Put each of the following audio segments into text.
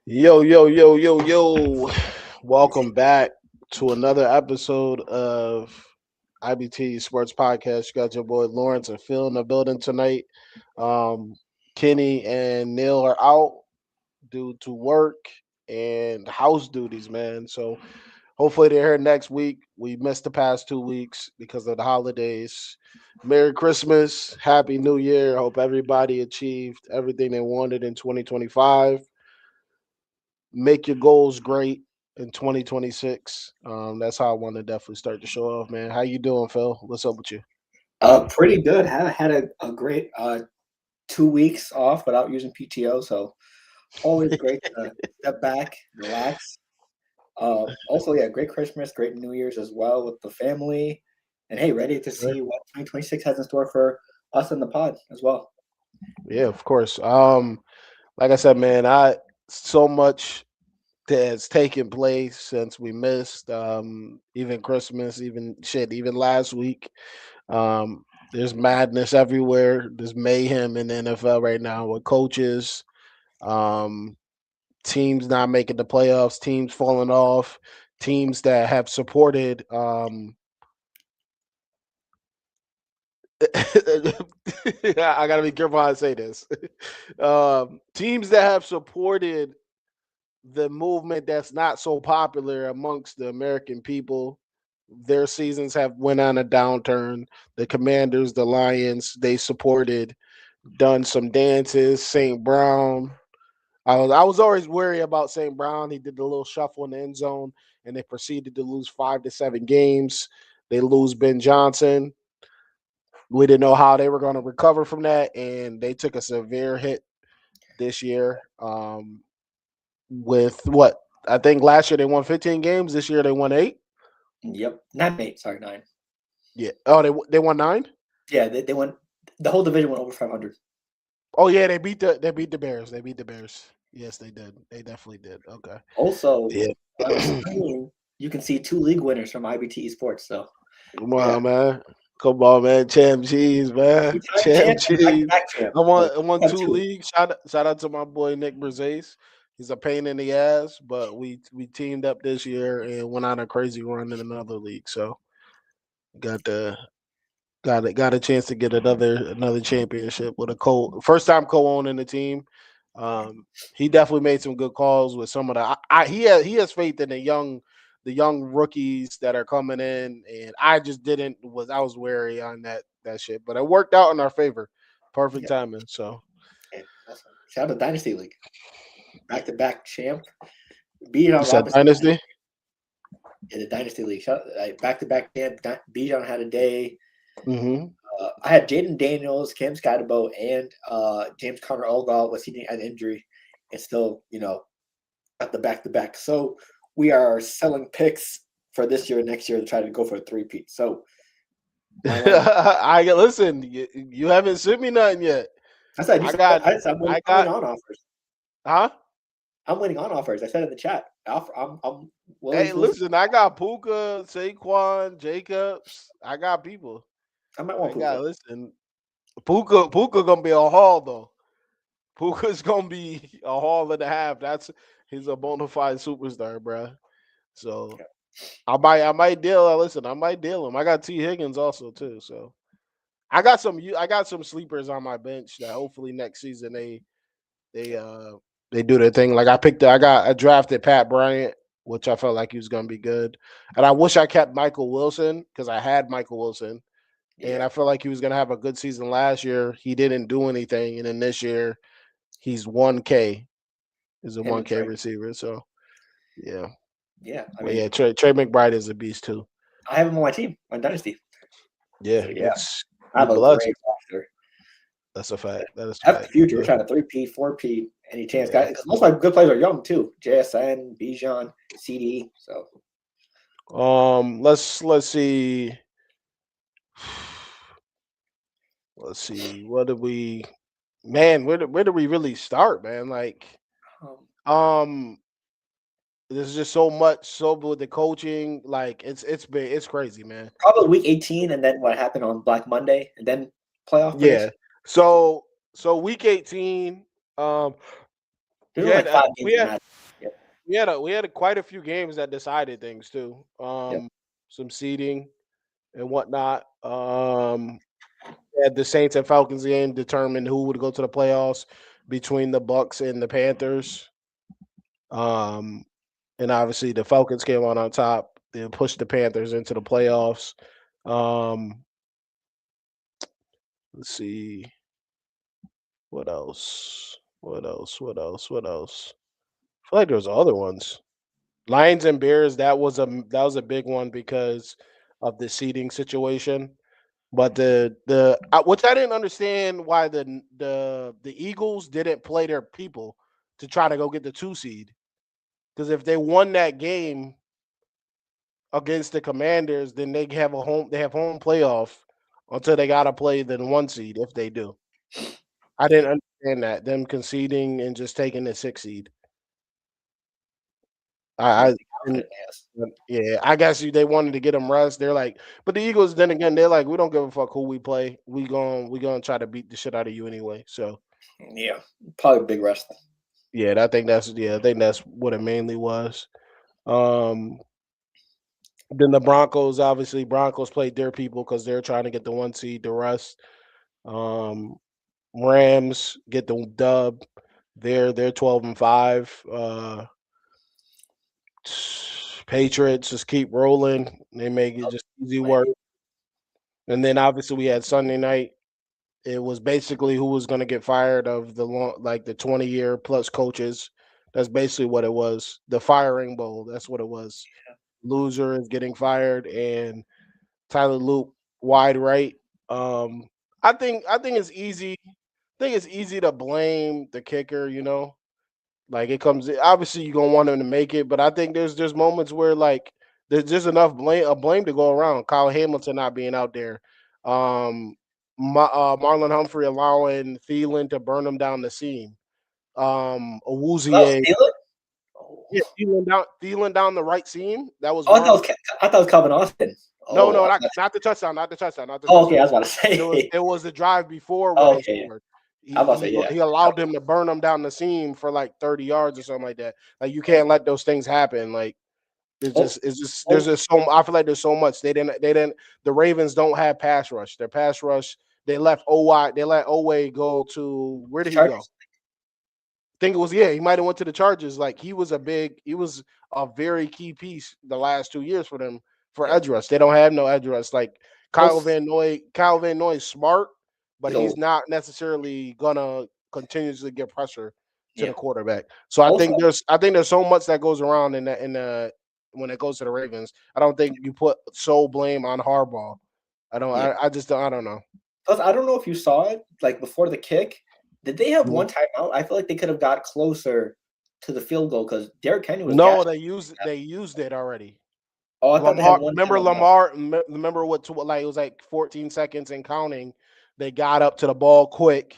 Yo, yo, yo, yo, yo. Welcome back to another episode of IBTE Sports Podcast. You got your boy Lawrence and Phil in the building tonight. Um, Kenny and Neil are out due to work and house duties, man. So hopefully they're here next week. We missed the past 2 weeks because of the holidays. Merry Christmas, Happy New Year. Hope everybody achieved everything they wanted in 2025. Make your goals great in 2026. That's how I want to definitely start the show off, man. How you doing, Phil? What's up with you? Pretty good. Had a great 2 weeks off without using PTO, so always great to step back, relax. Also, yeah, great Christmas, great New Year's as well with the family, and hey, ready to Right. see what 2026 has in store for us in the pod as well. Yeah, of course. Like I said, man, I so much that's taken place since we missed even Christmas, even shit, even last week. There's madness everywhere. There's mayhem in the NFL right now with coaches. Um, Teams not making the playoffs, teams falling off, teams that have supported I gotta be careful how I say this. Teams that have supported the movement that's not so popular amongst the American people, their seasons have went on a downturn. The Commanders, the Lions, they supported, done some dances. St. Brown, I was always worried about St. Brown. He did the little shuffle in the end zone, and they proceeded to lose 5 to 7 games. They lose Ben Johnson. We didn't know how they were going to recover from that, and they took a severe hit this year. With what I think last year they won 15 games. This year they won 8. Yep, not 8, sorry, 9. Yeah. Oh, they won 9. Yeah, they went. The whole division went over 500. Oh yeah, they beat the Bears. They beat the Bears. Yes, they did. They definitely did. Okay. Also, Yeah. on the screen, you can see 2 league winners from IBTE Sports. So, Come yeah, on, man. Come on, man. Champ cheese, man. two-time Champ champ and cheese. back-to-back champ. I So, won. I won have two two. leagues. Shout out to my boy Nick Brzez. He's a pain in the ass, but we teamed up this year and went on a crazy run in another league. So got the got a chance to get another championship with a co first time co-owning the team. He definitely made some good calls with some of the. He has faith in the young rookies that are coming in, and I just didn't was I was wary on that shit, but it worked out in our favor. Perfect Yeah. timing. So Okay, awesome. Shout out to Dynasty League. Back to back champ. you Bijan said Robinson dynasty. in the Dynasty League. Back to back champ. Bijan had a day. Mm-hmm. I had Jaden Daniels, Cam Scotabo, and James Conner Olga was he an injury and still, at the back to back. So we are selling picks for this year and next year to try to go for a three-peat. So my line, I listen. You haven't sent me nothing yet. I said, I got. I'm I winning got. on offers. Huh? I'm winning on offers. I said in the chat. I'm Hey, Willie's losing. listen, I got Puka, Saquon, Jacobs. I got people. I might want I Puka. got listen. Puka gonna be a haul though. Puka's gonna be a haul and a half. He's a bona fide superstar, bruh. So Yeah. I might deal. Listen, I might deal him. I got T Higgins also too. So I got some sleepers on my bench that hopefully next season they uh they do their thing. Like I drafted Pat Bryant, which I felt like he was gonna be good. And I wish I kept Michael Wilson because I had Michael Wilson. And Yeah. I felt like he was gonna have a good season last year. He didn't do anything. And then this year he's 1K. He's a Him and 1K Trey. receiver. So yeah. Yeah. I But mean, yeah, Trey McBride is a beast too. I have him on my team on Dynasty. Yeah, So yeah, it's I he have a bloods. great roster. That's a fact. That is a That's the fact. future. You're But trying to 3P, 4P, any chance, yeah. guys. Because most of my good players are young too. JSN, Bijan, CD. So Let's see. Let's see. What did we man, where do we really start, man? Like, um, um, there's just so much so with the coaching, like it's crazy, man. probably week 18, and then what happened on Black Monday, and then playoff Yeah. predictions. So week 18, um, There's like 5 games we that had matter. Yep. quite a few games that decided things too. Yep. Some seeding and whatnot. Had the Saints and Falcons game determined who would go to the playoffs between the Bucks and the Panthers. Um, and obviously the Falcons came on top. They pushed the Panthers into the playoffs. Um, let's see what else. I feel like there was other ones. Lions and Bears. That was a big one because of the seeding situation. But which I didn't understand why the Eagles didn't play their people to try to go get the 2 seed. Because if they won that game against the Commanders, then they have home playoff until they gotta play the 1 seed if they do. I didn't understand that them conceding and just taking the 6 seed. Yeah, I they didn't. confident ass. Yeah, I guess they wanted to get them rest. They're like, but the Eagles, then again, they're like, we don't give a fuck who we play. We gonna try to beat the shit out of you anyway. So Yeah, probably a big rest. yeah, I think that's what it mainly was. Um, then the Broncos, obviously, Broncos played their people because they're trying to get the 1 seed. The rest, um, Rams get the dub. They're 12-5. Patriots just keep rolling. They make it just easy work. And then obviously we had Sunday night. It was basically who was going to get fired of the 20-year plus coaches. That's basically what it was. The firing bowl. That's what it was. Loser is getting fired, and Tyler Loop wide right. Um, I think it's easy. I think it's easy to blame the kicker. Like it comes. Obviously, you're gonna want him to make it, but I think there's moments where like there's just enough blame to go around. Kyle Hamilton not being out there. Um, Marlon Humphrey allowing Thielen to burn him down the seam. That was Awuzie, Steeler? Oh. yeah, Thielen down the right seam. That was Oh, I thought Marlon. it was, I thought it was Calvin Austin. No, Oh, no, not the touchdown, not the touchdown, not the oh, okay. touchdown. I was about to It was say. it was the drive before where Oh, they okay. scored. I was about to say, yeah. He allowed them to burn them down the seam for like 30 yards or something like that. Like you Oh, can't let those things happen. Like oh, it's just there's oh, just so I feel like there's so much they didn't the Ravens don't have pass rush. Their pass rush they let Owe go to where the did he go? Chargers? Think it was he might have went to the Chargers. Like he was a very key piece the last 2 years for them for Yep. edge rush. They don't have no edge rush. Like Also, Kyle Van Noy is smart, but he's he's old. not necessarily gonna continuously get pressure to Yeah. the quarterback. So Also, I think there's so much that goes around in the when it goes to the Ravens. I don't think you put sole blame on Harbaugh. yeah. I just don't I don't know. Plus, I don't know if you saw it, like before the kick. Did they have Mhm. one timeout? I feel like they could have got closer to the field goal because Derrick Henry was No, gashing. they used it already. Oh, I thought they had Lamar, one remember timeout left. Lamar? Remember like it was like 14 seconds and counting. They got up to the ball quick,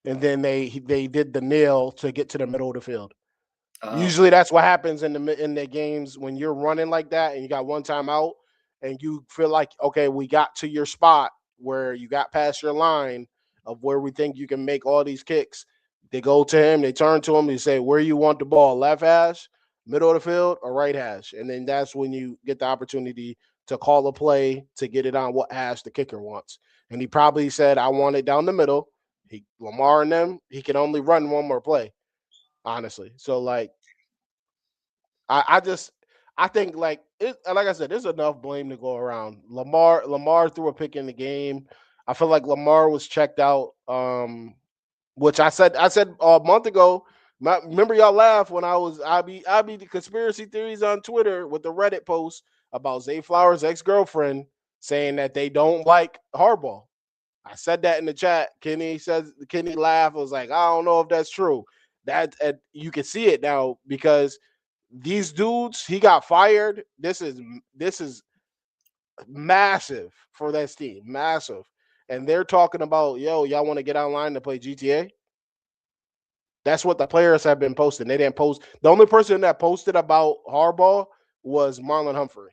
and then they did the nail to get to the middle of the field. Oh, Usually that's what happens in the games when you're running like that and you got one timeout and you feel like okay, we got to your spot where you got past your line of where we think you can make all these kicks. They go to him, they turn to him, they say where you want the ball, left hash, middle of the field, or right hash, and then that's when you get the opportunity to call a play to get it on what hash the kicker wants. And he probably said, "I want it down the middle." Lamar and them, he can only run one more play, honestly. So like I just I think like I said, there's enough blame to go around. Lamar threw a pick in the game. I feel like Lamar was checked out. Which I said a month ago. Remember y'all laughed when I be the conspiracy theories on Twitter with the Reddit post about Zay Flowers' ex-girlfriend saying that they don't like Harbaugh. I said that in the chat. Kenny laughed. Was like, I don't know if that's true. That you can see it now because these dudes, he got fired. This is massive for that team, massive. And they're talking about, yo, y'all want to get online to play GTA? That's what the players have been posting. They didn't post. The only person that posted about Harbaugh was Marlon Humphrey.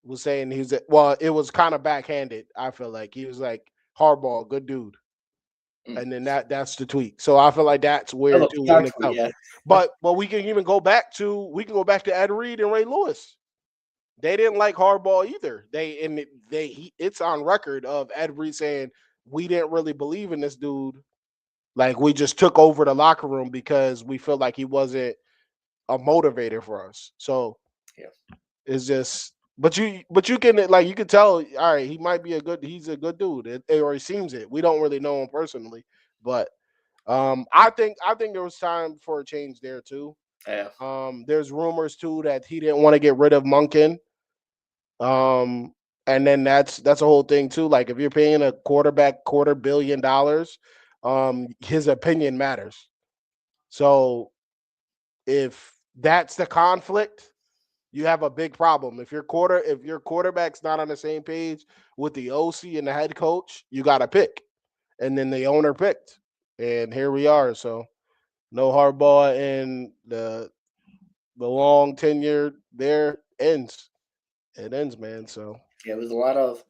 Was saying it was kind of backhanded. I feel like he was like Harbaugh, good dude. And then that's the tweak. So I feel like that's weird Hello, too PR in tweet, itself. yeah. But we can even go back to Ed Reed and Ray Lewis. They didn't like hardball either. It's on record of Ed Reed saying we didn't really believe in this dude. Like we just took over the locker room because we feel like he wasn't a motivator for us. So Yeah. it's just but you can like you can tell all right he's a good dude or he seems it. We don't really know him personally, but I think there was time for a change there too. Yeah. There's rumors too that he didn't want to get rid of Munkin. Um, and then that's a whole thing too. Like if you're paying a quarterback $250 million, his opinion matters. So if that's the conflict, you have a big problem. If your quarterback's not on the same page with the OC and the head coach, you got to pick. And then the owner picked, and here we are. So no Harbaugh, and the long tenure there ends. It ends, man. So Yeah, it was a lot of.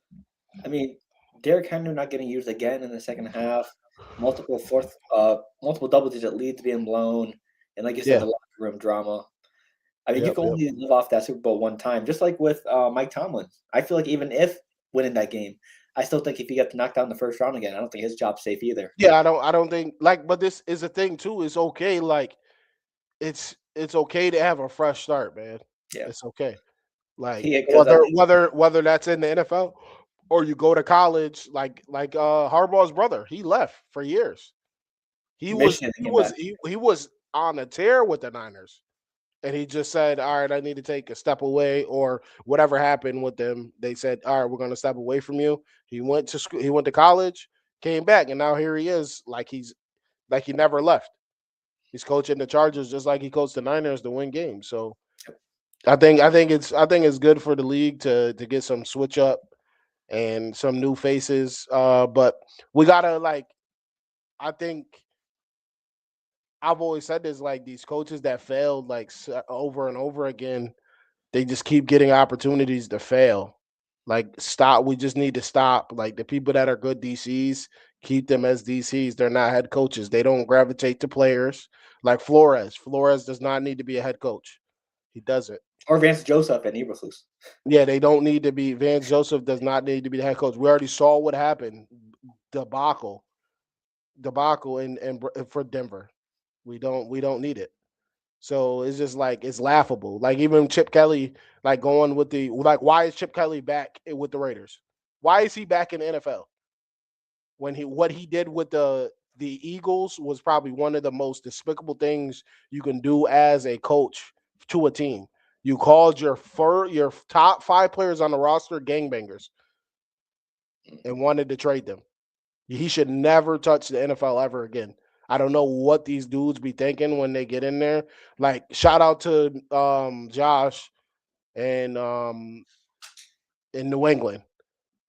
I mean, Derrick Henry not getting used again in the second half. Multiple double-digit leads being blown, and like you said, yeah, the locker room drama. I mean, you yep, can yep. only live off that Super Bowl one time, just like with Mike Tomlin. I feel like even if winning that game, I still think if he gets knocked out in the first round again, I don't think his job's safe either. Yeah, I don't think like, but this is a thing too. It's okay, like it's okay to have a fresh start, man. Yeah, It's okay. Like he because I think whether that's in the NFL or you go to college, like Harbaugh's brother, he left for years. He was Michigan he came was back. he was on a tear with the Niners. And he just said, "All right, I need to take a step away," or whatever happened with them. They said, "All right, we're going to step away from you." He went to school. He went to college, came back, and now here he is, like he never left. He's coaching the Chargers just like he coached the Niners to win games. So I think it's good for the league to get some switch up and some new faces. But we gotta like I think I've always said this, like these coaches that failed like over and over again, they just keep getting opportunities to fail. Like stop. We just need to stop. Like the people that are good DCs, keep them as DCs. They're not head coaches. They don't gravitate to players. Like Flores. Flores does not need to be a head coach. He doesn't. Or Vance Joseph and Eberflus. Yeah, they don't need to be. Vance Joseph does not need to be the head coach. We already saw what happened. Debacle, debacle for Denver. We don't need it. So it's just like it's laughable. Like even Chip Kelly, like going with the like, why is Chip Kelly back with the Raiders? Why is he back in the NFL? When he what he did with the Eagles was probably one of the most despicable things you can do as a coach to a team. You called your top 5 players on the roster gangbangers and wanted to trade them. He should never touch the NFL ever again. I don't know what these dudes be thinking when they get in there. Like shout out to Josh and in New England.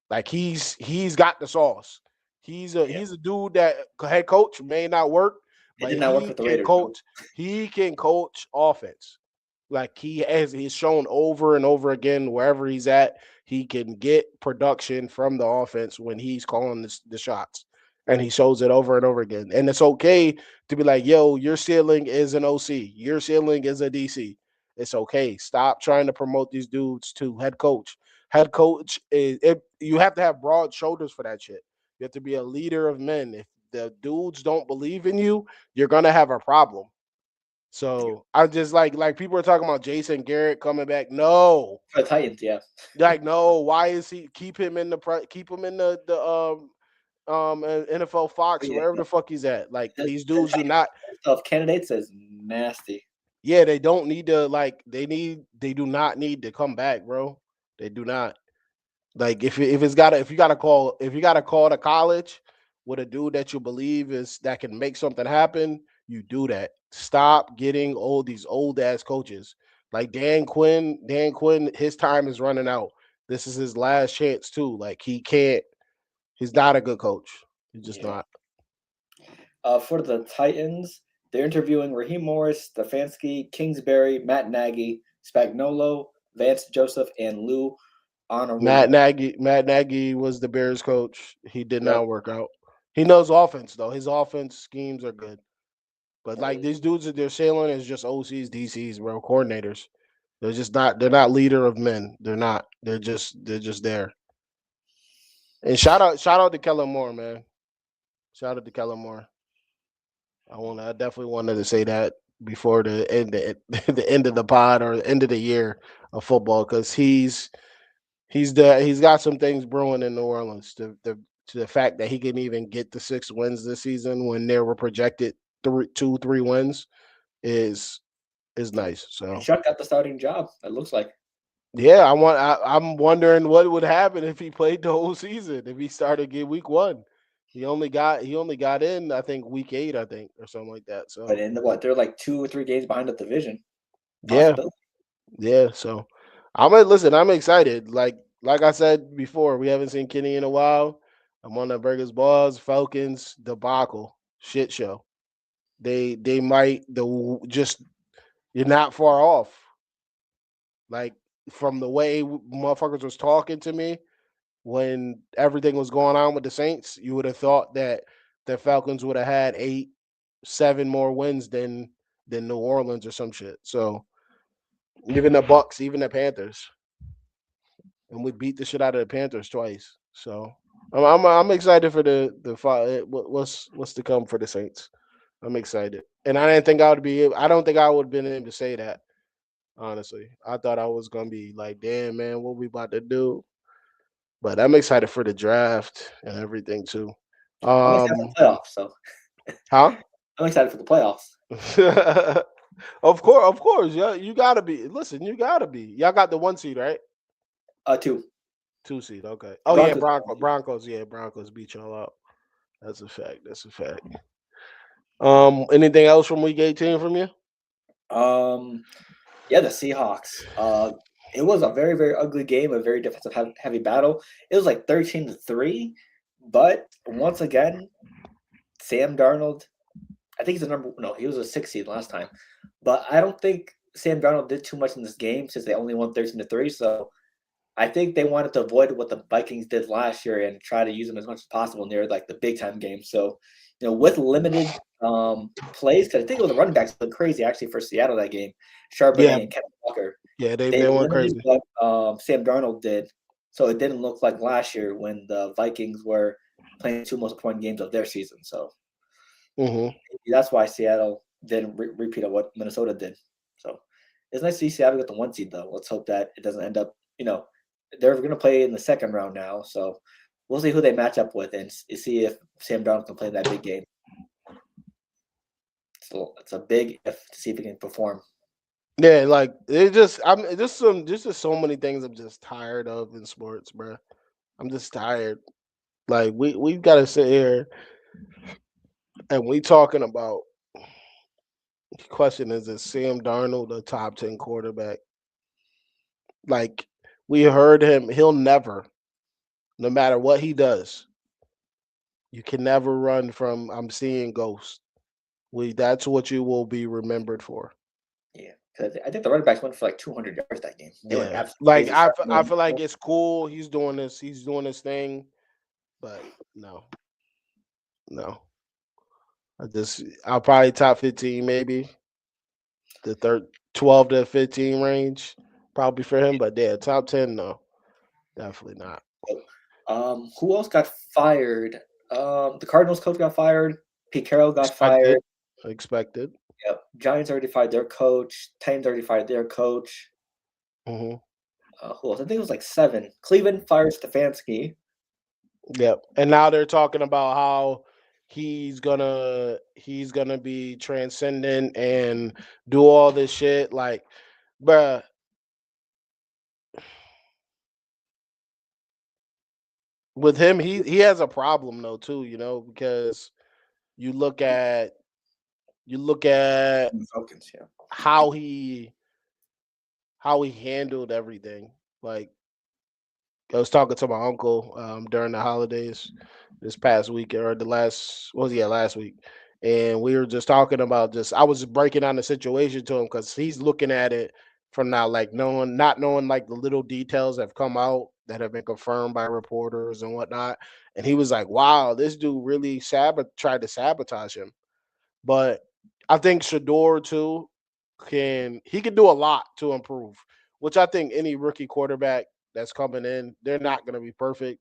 Like he's got the sauce. Yeah, He's a dude that head coach may not work, it but did not work he with the can Raiders. No. coach. He can coach offense. Like he's shown over and over again wherever he's at, he can get production from the offense when he's calling the shots. And he shows it over and over again. And it's okay to be like, yo, your ceiling is an OC. Your ceiling is a DC. It's okay. Stop trying to promote these dudes to head coach. Head coach is if you have to have broad shoulders for that shit. You have to be a leader of men. If the dudes don't believe in you, you're gonna have a problem. So I just like people are talking about Jason Garrett coming back. No, For the Titans, yeah. like no. Why is he keep him in keep him in the NFL But Fox or yeah, wherever the fuck he's at? Like the these dudes do Titans not. of candidates is nasty. Yeah, they don't need to like they do not need to come back, bro. They do not. Like if you gotta call to college with a dude that you believe is that can make something happen, you do that. Stop getting these old ass coaches. Like Dan Quinn. Dan Quinn, his time is running out. This is his last chance too. Like he can't. He's not a good coach. He's just Yeah. not. For the Titans, they're interviewing Raheem Morris, Stefanski, Kingsbury, Matt Nagy, Spagnuolo, Vance Joseph, and Lou Anarumo. Matt Nagy. Matt Nagy was the Bears coach. He did Yep. not work out. He knows offense though. His offense schemes are good. But like And these dudes that they're sailing is just OCs, DCs, bro, coordinators. They're just not. They're not leader of men. They're not. They're just there. And shout out to Kellen Moore, man. Shout out to Kellen Moore. I definitely wanted to say that before the end of the pod or the end of the year of football because he's got some things brewing in New Orleans. To the fact that he can even get the 6 wins this season when there were projected 3 wins is nice. So Chuck got the starting job. It looks like. yeah, I'm wondering what would happen if he played the whole season if he started get week 1. He only got in I think week 8 I think or something like that. But So in what they're like 2 or 3 games behind the division. yeah, Possibility. yeah. So listen. I'm excited. Like I said before, we haven't seen Kenny in a while. I'm on the Burgers Balls Falcons debacle shit show. They might the just you're not far off. Like from the way motherfuckers was talking to me when everything was going on with the Saints, you would have thought that the Falcons would have had 7 more wins than New Orleans or some shit. So even the Bucks, even the Panthers, and we beat the shit out of the Panthers twice. So I'm excited for what's to come for the Saints. I'm excited, and I don't think I would have been able to say that honestly. I thought I was gonna be like, damn man, what we about to do? But I'm excited for the draft and everything too. I'm excited for Um, the playoffs. So huh? I'm excited for the playoffs. Of course, yeah. You gotta be. Listen, you gotta be. Y'all got the 1 seed, right? 2. 2 seed, okay. The Oh yeah, Broncos. Broncos. Yeah, Broncos beat y'all out. That's a fact. That's a fact. Anything else from week 18 from you? Um, yeah, the Seahawks. It was a very, very ugly game, a very defensive heavy battle. It was like 13-3, but once again, Sam Darnold. I think he's a number. No, he was a 6 seed last time, but I don't think Sam Darnold did too much in this game since they only won 13-3. So I think they wanted to avoid what the Vikings did last year and try to use them as much as possible near like the big time games. So, with limited plays, because I think it was the running backs went crazy actually for Seattle that game, Yeah, Charbonnet and Kevin Walker. yeah. They They went limited crazy. what Sam Darnold did, so it didn't look like last year when the Vikings were playing 2 most important games of their season. So Hmm. that's why Seattle didn't repeat of what Minnesota did. So it's nice to see Seattle get the 1 seed though. Let's hope that it doesn't end up. They're going to play in the second round now, so we'll see who they match up with and see if Sam Darnold can play that big game. So it's a big if to see if he can perform. Yeah, like it just I'm just so many things I'm just tired of in sports, bro. I'm just tired. Like we've got to sit here and we talking about the question is Sam Darnold a top 10 quarterback? Like we heard him, he'll never, no matter what he does, you can never run from I'm seeing ghosts. That's what you will be remembered for. Yeah, because I think the running backs went for like 200 yards that game. They went Yeah, absolutely like crazy. I feel like it's cool. He's doing his thing, but no, no. I'll probably top 15 maybe the third 12 to 15 range probably for him, but yeah, top 10 no, definitely not. Who else got fired? The Cardinals coach got fired. Pete Carroll got fired. Expected, expected. Yep. Giants already fired their coach. Titans already fired their coach. Hmm. Who else? I think it was like 7. Cleveland fired Stefanski. Yep. And now they're talking about how he's gonna be transcendent and do all this shit. Like, bruh, with him, he has a problem though too. Because you look at you look at Falcons, yeah. how he handled everything. Like I was talking to my uncle during the holidays this past week or last week, and we were just talking about I was breaking down the situation to him because he's looking at it from now, like not knowing like the little details have come out that have been confirmed by reporters and whatnot. And he was like, "Wow, this dude really tried to sabotage him." But I think Shador too can do a lot to improve, which I think any rookie quarterback that's coming in, they're not going to be perfect.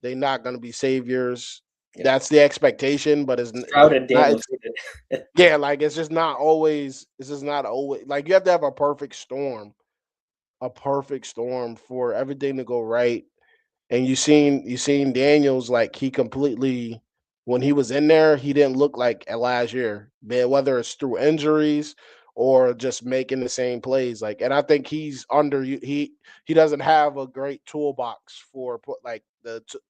They're not going to be saviors. Yeah. That's the expectation, but Stroud and not. Daniels did it. Yeah, like it's just not always. It's just not always like you have to have a perfect storm for everything to go right. And you seen Daniels, like he completely, when he was in there, he didn't look like last year. Man, whether it's through injuries or just making the same plays. Like, and I think he's under he doesn't have a great toolbox for like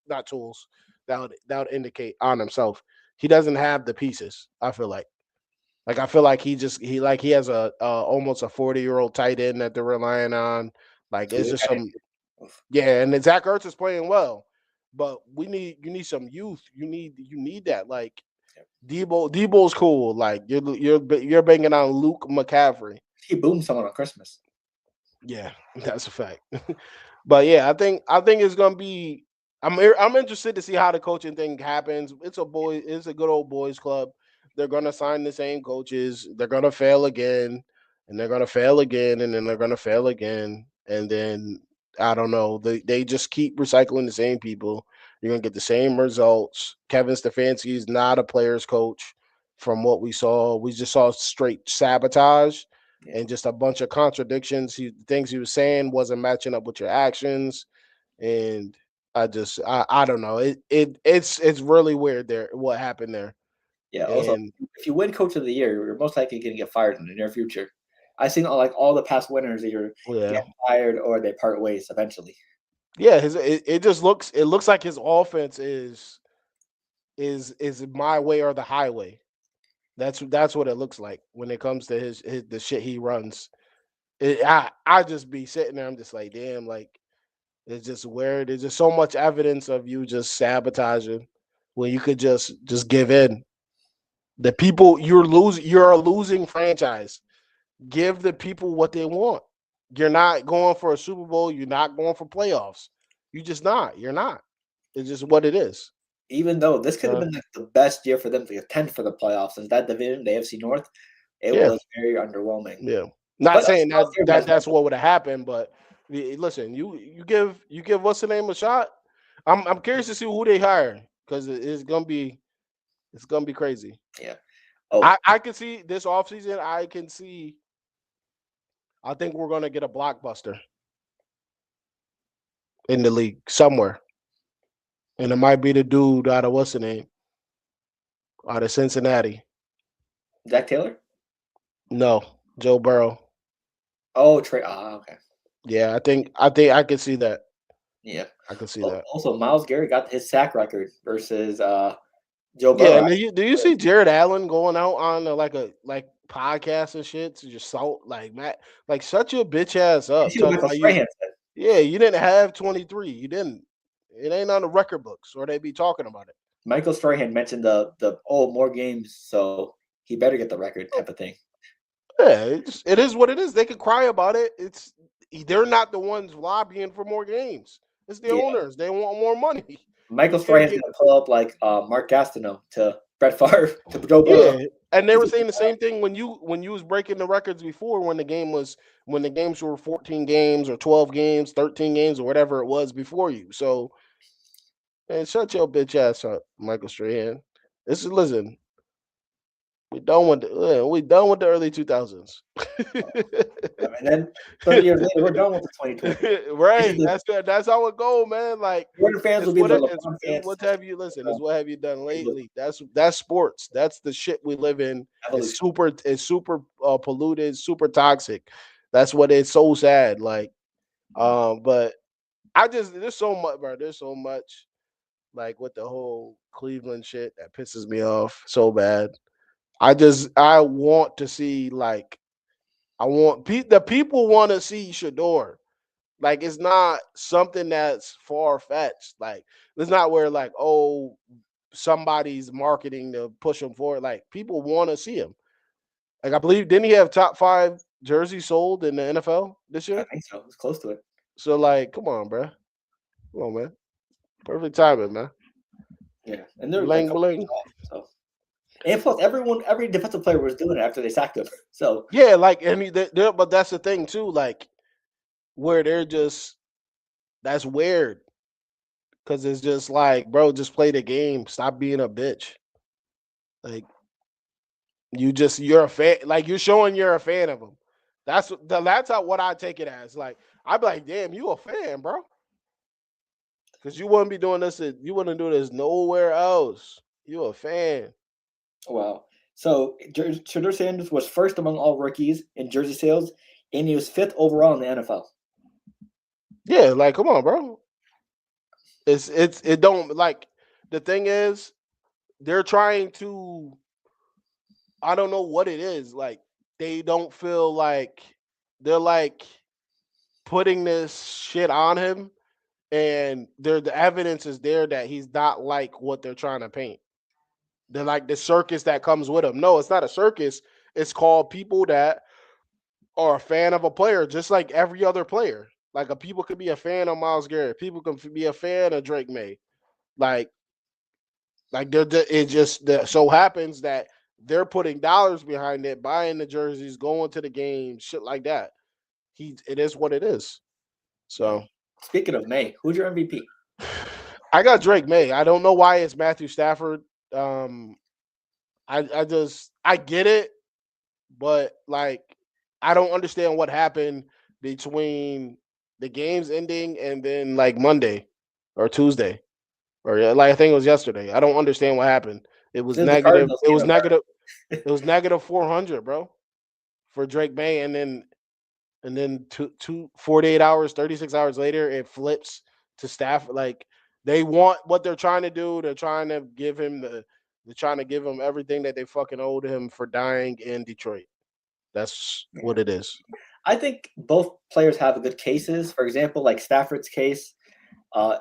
not tools that would indicate on himself. He doesn't have the pieces. I feel like. Like I feel like he has a almost a 40-year-old tight end that they're relying on. Like So it's we just got it. some. Yeah, and then Zach Ertz is playing well, but you need some youth. You need that. Like Debo's cool. Like you're banging on Luke McCaffrey. He boomed someone on Christmas. Yeah, that's a fact. But yeah, I think it's gonna be. I'm interested to see how the coaching thing happens. It's a good old boys club. They're gonna sign the same coaches. They're gonna fail again, and they're gonna fail again, and then they're gonna fail again, and then I don't know. They just keep recycling the same people. You're gonna get the same results. Kevin Stefanski is not a player's coach. From what we saw, we just saw straight sabotage Yeah. and just a bunch of contradictions. Things he was saying wasn't matching up with your actions, and I don't know. It's really weird there what happened there, Yeah. Also, and if you win Coach of the Year, you're most likely going to get fired in the near future. I've seen all the past winners either yeah, get fired or they part ways eventually. yeah. It looks like his offense is my way or the highway. That's what it looks like when it comes to his the shit he runs. I just be sitting there. I'm just like, damn, like it's just weird. There's just so much evidence of you just sabotaging when you could just give in. The people you're a losing franchise. Give the people what they want. You're not going for a Super Bowl, you're not going for playoffs. You just not. You're not. It's just what it is. Even though this could have Uh, been like the best year for them to contend for the playoffs, since that division, the AFC North, it yeah, was very underwhelming. yeah. Not But saying Miles Garrett has that's what would have happened, but listen, you give what's the name a shot. I'm curious to see who they hire because it's gonna be crazy. yeah. Oh, I can see this offseason. I think we're gonna get a blockbuster in the league somewhere, and it might be the dude out of what's the name out of Cincinnati. Zach Taylor. No, Joe Burrow. Oh, Trey. Ah, okay. Yeah, I think I can see that. Yeah. I can see that. Also, Miles Garrett got his sack record versus Joe Yeah, Burrow. and do you see Jared Allen going out on like podcast and shit to just salt like Matt, like shut your bitch ass You up see what talking Michael about you. Strahan said. Yeah, you didn't have 23. You didn't. It ain't on the record books, or they be talking about it. Michael Strahan mentioned the more games, so he better get the record type of thing. Yeah, it is what it is. They could cry about it. They're not the ones lobbying for more games. It's the Yeah. owners. They want more money. Michael You can't Strahan's get gonna pull up like Mark Gastineau to Brett Favre to Joe Burrow. yeah. And they were saying the same thing when you was breaking the records before when the games were 14 games or 12 games, 13 games or whatever it was before you. So man, shut your bitch ass up, Michael Strahan. Listen. We done with the early 2000s. And then 30 years later, we're done with the 2020. Right. That's how it go, man. Like Jordan fans will be the LeBron it's fans. what have you listen, it's what have you done Evolution. lately? That's sports. That's the shit we live in. It's super polluted, super toxic. That's what it's so sad. Like but there's so much, bro. There's so much like with the whole Cleveland shit that pisses me off so bad. I want to see like the people want to see Shador. Like it's not something that's far fetched. Like it's not where like somebody's marketing to push him forward. Like people want to see him. Like I believe didn't he have top 5 jerseys sold in the NFL this I year? think so. It's close to it. So like come on, bro. Come on, man. Perfect timing, man. Yeah, and they're like a Bling couple weeks bling. off. So, and plus, every defensive player was doing it after they sacked him. So, Yeah, like but that's the thing too. Like where they're just that's weird because it's just like, bro, just play the game. Stop being a bitch. Like you're a fan. Like you're showing you're a fan of them. That's how what I take it as. Like I'd be like, damn, you a fan, bro. Because you wouldn't be doing this. You wouldn't do this nowhere else. You a fan. wow. So, Shedeur Sanders was first among all rookies in jersey sales, and he was fifth overall in the NFL. Yeah, like come on, bro. It don't like the thing is they're trying to. I don't know what it is. Like they don't feel like they're like putting this shit on him, and the evidence is there that he's not like what they're trying to paint. They're like the circus that comes with him. No, it's not a circus. It's called people that are a fan of a player, just like every other player. Like a people could be a fan of Myles Garrett. People can be a fan of Drake May. Like, it just so happens that they're putting dollars behind it, buying the jerseys, going to the game, shit like that. It is what it is. So, speaking of May, who's your MVP? I got Drake May. I don't know why it's Matthew Stafford. I get it, but like I don't understand what happened between the games ending and then like Monday or Tuesday or like I think it was yesterday. I don't understand what happened. It was The negative. Cardinals It came was in first. negative. It was negative 400, bro, for Drake May, and then 48 hours, 36 hours later, it flips to Stafford. Like they want what they're trying to do. They're trying to give him they're trying to give him everything that they fucking owed him for dying in Detroit. That's what it is. I think both players have good cases. For example, like Stafford's case,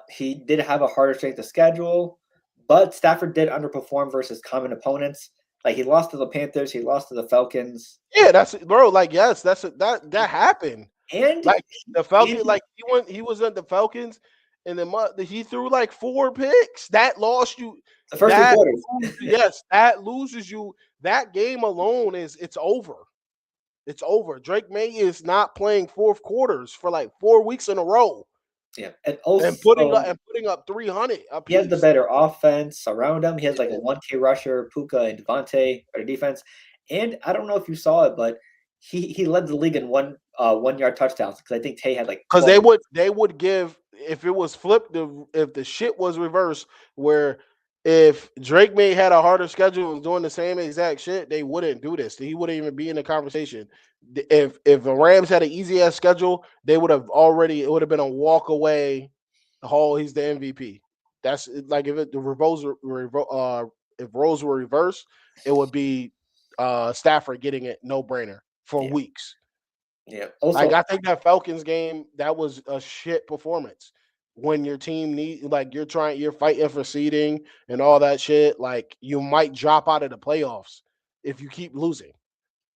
he did have a harder strength of schedule, but Stafford did underperform versus common opponents. Like he lost to the Panthers, he lost to the Falcons. Yeah, that's bro. Like yes, that happened. And Like the and Falcons, like he was at the Falcons, and he threw like 4 picks. That lost you. the first three quarters. Yes, that loses you. That game alone it's over. It's over. Drake May is not playing fourth quarters for like 4 weeks in a row Yeah. And and also putting up 300 a he has the piece. better offense around him. He has like a Yeah. 1K rusher, Puka and Devontae for the defense. And I don't know if you saw it, but he led the league in 1 yard touchdowns because I think Tay had like Because 12. they would give if it was flipped if the shit was reversed where if Drake May had a harder schedule and was doing the same exact shit, they wouldn't do this. He wouldn't even be in the conversation. If the Rams had an easy ass schedule, they would have already it would have been a walk away. He's the MVP. That's like if if roles were reversed, it would be Stafford getting it no brainer for Yeah. weeks. Yeah. Like Also, I think that Falcons game, that was a shit performance. When your team you're fighting for seeding and all that shit. Like you might drop out of the playoffs if you keep losing.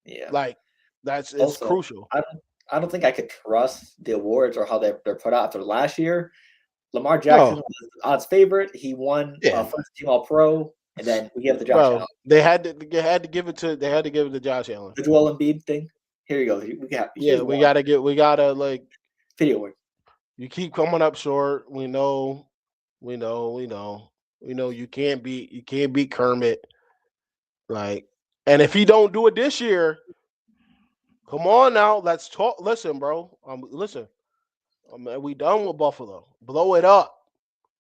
yeah. Like it's Also, crucial. I don't think I could trust the awards or how they're put out after last year. Lamar Jackson No, was the odds favorite. He won yeah, first team All Pro, and then we give it to Josh bro. Allen. They had to give it to Josh Allen. The Joel Embiid thing. Here you go. Here's Yeah, one we gotta like video award. you keep coming up short. We know you can't beat Kermit. Like, and if he don't do it this year, come on now, let's talk. Listen, bro. Listen. We done with Buffalo. Blow it up.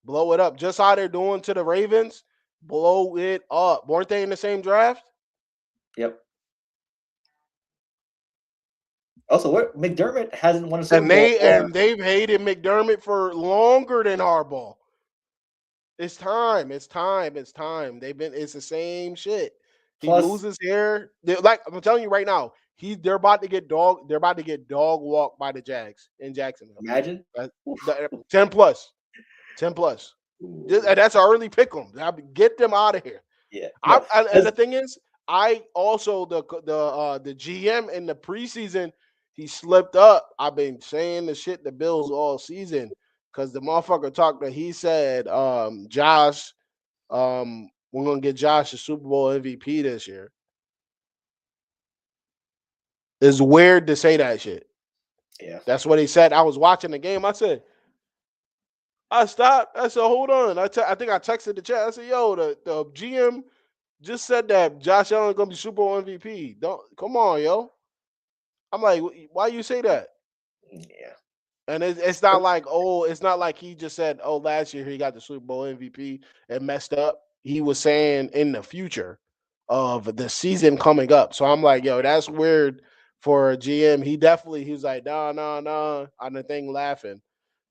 Blow it up. Just how they're doing to the Ravens. Blow it up. Weren't they in the same draft? Yep. Also, what McDermott hasn't won a Super Bowl. They've hated McDermott for longer than Harbaugh. It's time. It's time. It's time. It's the same shit. He Plus, loses here. Like I'm telling you right now, they're about to get dog walked by the Jags in Jacksonville. imagine. 10 plus. 10 plus. That's an early pick 'em. Get them out of here. Yeah. No. And the thing is, I also the GM in the preseason he slipped up. I've been saying the shit the Bills all season. because the motherfucker talked that he said, Josh, we're gonna get Josh a Super Bowl MVP this year. It's weird to say that shit. Yeah. That's what he said. I was watching the game. I stopped. I said, hold on. I think I texted the chat. I said, yo, the GM just said that Josh Allen gonna be Super Bowl MVP. Don't come on, yo. I'm like, why you say that? Yeah. And it's not like, it's not like he just said, last year he got the Super Bowl MVP and messed up. He was saying in the future of the season coming up. So I'm like, yo, that's weird for a GM. He was like, no, on the thing laughing.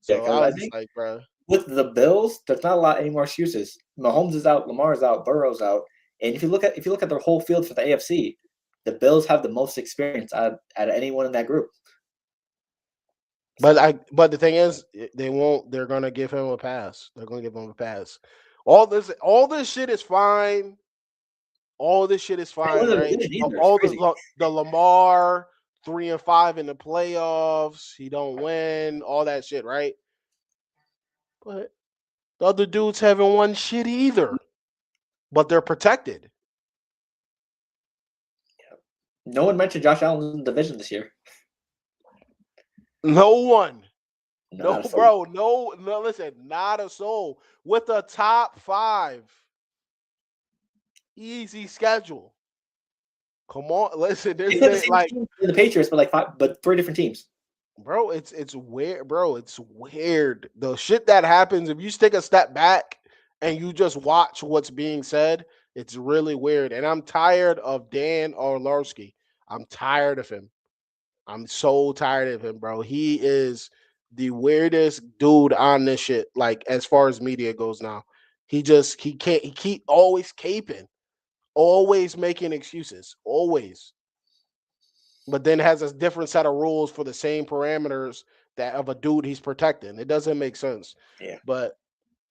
Yeah, So because I I was just think like, bro. with the Bills, there's not a lot any more excuses. Mahomes is out, Lamar's out, Burrow's out, and if you look at their whole field for the AFC, the Bills have the most experience out of anyone in that group. But the thing is, they won't. They're gonna give him a pass. They're gonna give him a pass. All this shit is fine. All this shit is They don't fine, win the right? division either. It's All crazy. the Lamar 3-5 in the playoffs. He don't win. All that shit, right? But the other dudes haven't won shit either. But they're protected. No one mentioned Josh Allen in the division this year. No one. Not No, a soul. bro. No. Listen, not a soul. With the top 5. Easy schedule. Come on, listen. They This played the thing, same like, team in the Patriots, but 3 different teams. bro, it's weird, bro. It's weird. The shit that happens if you take a step back and you just watch what's being said, it's really weird. And I'm tired of Dan Orlovsky. I'm tired of him. I'm so tired of him, bro. He is the weirdest dude on this shit. Like as far as media goes now, he can't. He keep always caping, always making excuses, always. But then has a different set of rules for the same parameters that of a dude he's protecting. It doesn't make sense. Yeah. But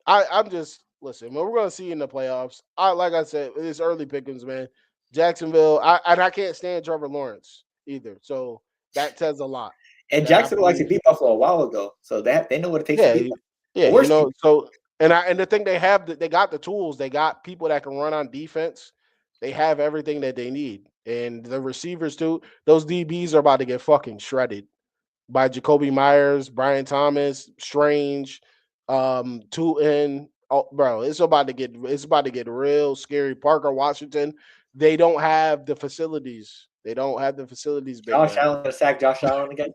I'm just listen. What we're gonna see in the playoffs. Like I said, it's early pickings, man. Jacksonville. I can't stand Trevor Lawrence either. So that says a lot. And That I Jacksonville believe. actually beat Buffalo a while ago, so they know what it takes to Yeah, beat them. yeah. The worst team. So and the thing they have, they got the tools. They got people that can run on defense. They have everything that they need, and the receivers too. Those DBs are about to get fucking shredded by Jacoby Myers, Brian Thomas, Strange, Tootin. Oh, bro, it's about to get real scary. Parker Washington, they don't have the facilities. They don't have the facilities, big Josh man. Allen gonna sack Josh Allen again.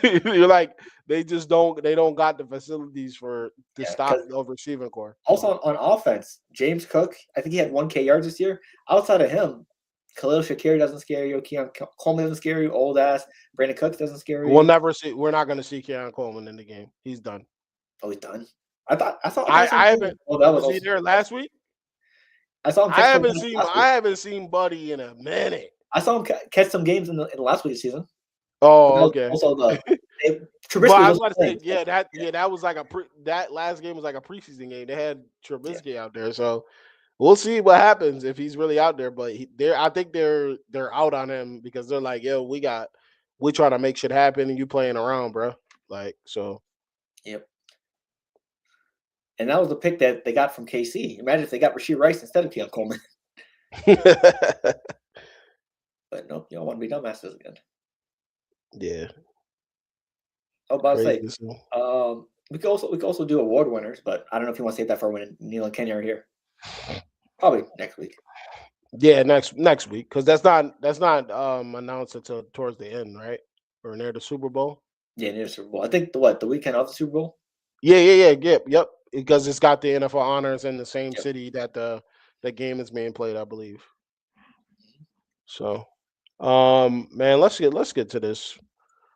You're like they just don't. They don't got the facilities to Yeah, stop because the receiving core. also on offense, James Cook, I think he had 1K yards this year. Outside of him, Khalil Shakir doesn't scare you. Keon Coleman doesn't scare you. Old ass Brandon Cooks doesn't scare We'll you. never see. We're not going to see Keon Coleman in the game. He's done. Oh, he's done. I saw I him. haven't. Oh, that Was was he also. there last week? I saw him I catch some haven't games seen. last week. I haven't seen Buddy in a minute. I saw him catch some games in the last week's season. Oh, okay. Also, But Trubisky I was wasn't about to playing. say, that was like that last game was like a preseason game. They had Trubisky out there, so we'll see what happens if he's really out there. But I think they're out on him because they're like, yo, we trying to make shit happen, and you playing around, bro. Like so. Yep. And that was the pick that they got from KC. Imagine if they got Rashee Rice instead of Keon Coleman. But nope, y'all want to be dumbasses again. Yeah. Oh, about to say, Crazy. we could also do award winners, but I don't know if you want to save that for when Neil and Kenny are here. Probably next week. Yeah, next week because that's not announced until towards the end, right? Or near the Super Bowl. Yeah, near the Super Bowl. I think the weekend of the Super Bowl. Yep. Because it's got the NFL honors in the same Yep. city that the game is being played, I believe. So, man, let's get to this.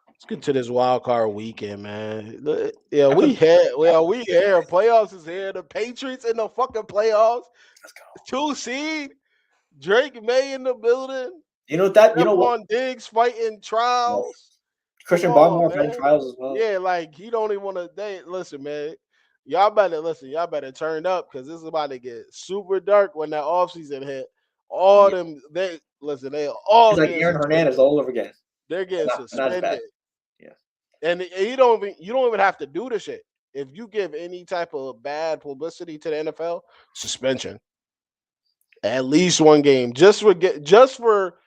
Let's get to this wild card weekend, man. Yeah, we here. Playoffs is here. The Patriots in the fucking playoffs. Let's go. 2 seed. Drake May in the building. You know what? Stephon Diggs fighting trials. Christian Barmore fighting trials as well. Yeah, like he don't even want to. Listen, man. Y'all better turn up because this is about to get super dark when that offseason hit. All them they all it's like Aaron Hernandez all over again. They're getting suspended. Not as bad. Yeah. And you don't even have to do the shit. if you give any type of bad publicity to the NFL, suspension. At least one game, just for that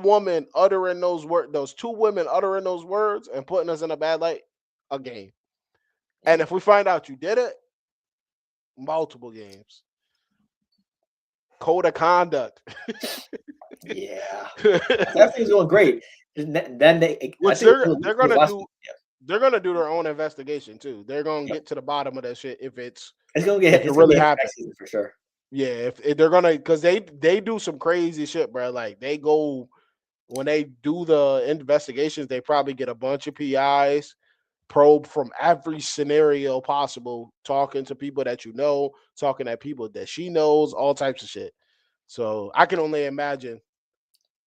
woman uttering those words, those two women uttering those words and putting us in a bad light, a game. And if we find out you did it, multiple games. Code of conduct. Yeah, everything's going great. Then Which they're gonna do. They're gonna do their own investigation too. They're gonna get to the bottom of that shit if it's gonna get it really happened for sure. Yeah, if they're gonna, because they do some crazy shit, bro. Like they go when they do the investigations, they probably get a bunch of PIs, probe from every scenario possible, talking to people that you know, talking to people that she knows, all types of shit. So I can only imagine.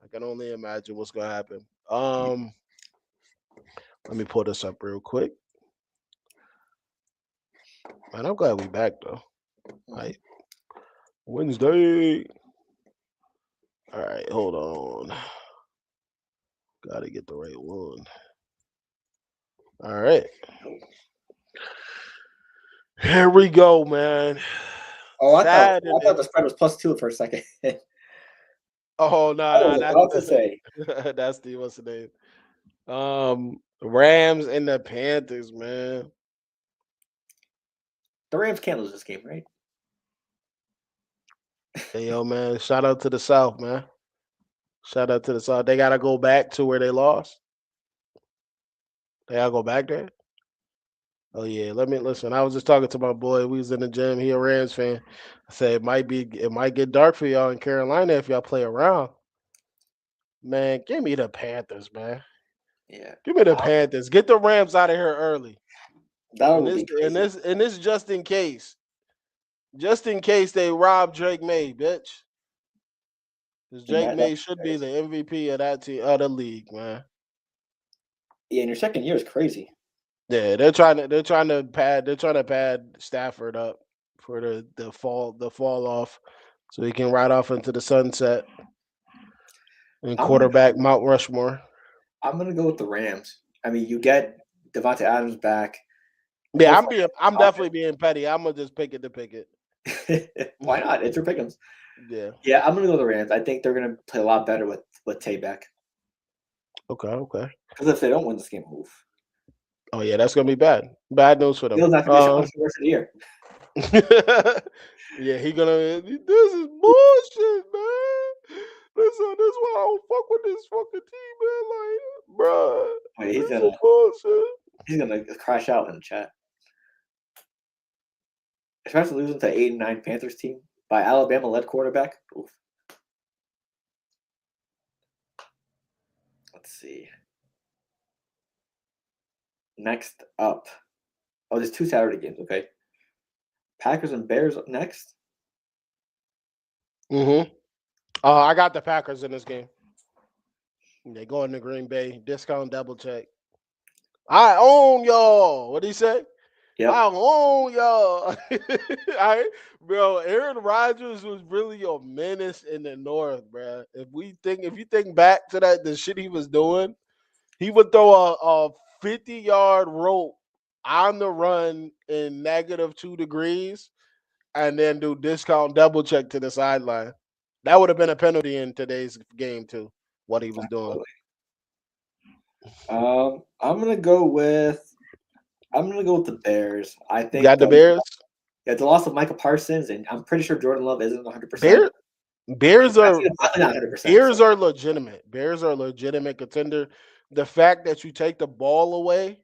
I can only imagine what's gonna happen. Let me pull this up real quick. Man, I'm glad we back though. Like Wednesday. All right, hold on. Gotta get the right one. All right. Here we go, man. Oh, I thought the spread was +2 for a second. Oh no, that's say. That's the what's the name? Rams and the Panthers, man. The Rams can't lose this game, right? Hey, yo, man. Shout out to the South, man. Shout out to the South. They gotta go back to where they lost. They gotta go back there. Oh yeah, let me listen. I was just talking to my boy. We was in the gym. He a Rams fan. I said it might get dark for y'all in Carolina if y'all play around. Man, give me the Panthers, man. Yeah, give me the Panthers. Get the Rams out of here early. That would be crazy. And this just in case. Just in case they rob Drake May, bitch. Because Drake May should be the MVP of that team, of the league, man. Yeah, and your second year is crazy. Yeah, they're trying to pad Stafford up for the fall off, so he can ride off into the sunset and quarterback Mount Rushmore. I'm gonna go with the Rams. I mean, you get Devontae Adams back. Yeah, I'm definitely being petty. I'm gonna just pick it. Why not? It's your pick'ems. Yeah, I'm gonna go with the Rams. I think they're gonna play a lot better with Tay back. Okay. Because if they don't win this game, oof. Oh yeah, that's gonna be bad. Bad news for them. He's not gonna be the rest of the year. Yeah, he gonna. This is bullshit, man. Listen, this is why I don't fuck with this fucking team, man. Like, bro, he's bullshit. He's gonna crash out in the chat. Especially losing to 8-9 Panthers team by Alabama-led quarterback. Oof. Let's see. Next up. Oh, there's 2 Saturday games, okay. Packers and Bears up next. I got the Packers in this game. They go into Green Bay. Discount double check. I own y'all. What did he say? Yep. I own y'all. Bro, Aaron Rodgers was really a menace in the North, bro. If you think back to the shit he was doing, he would throw a 50-yard rope on the run in -2 degrees and then do discount double check to the sideline. That would have been a penalty in today's game too, what he was doing. I'm gonna go with the Bears. I think you got the Bears? Yeah, the loss of Micah Parsons, and I'm pretty sure Jordan Love isn't 100%. Bears are not 100%. Bears are legitimate. Bears are a legitimate contender. The fact that you take the ball away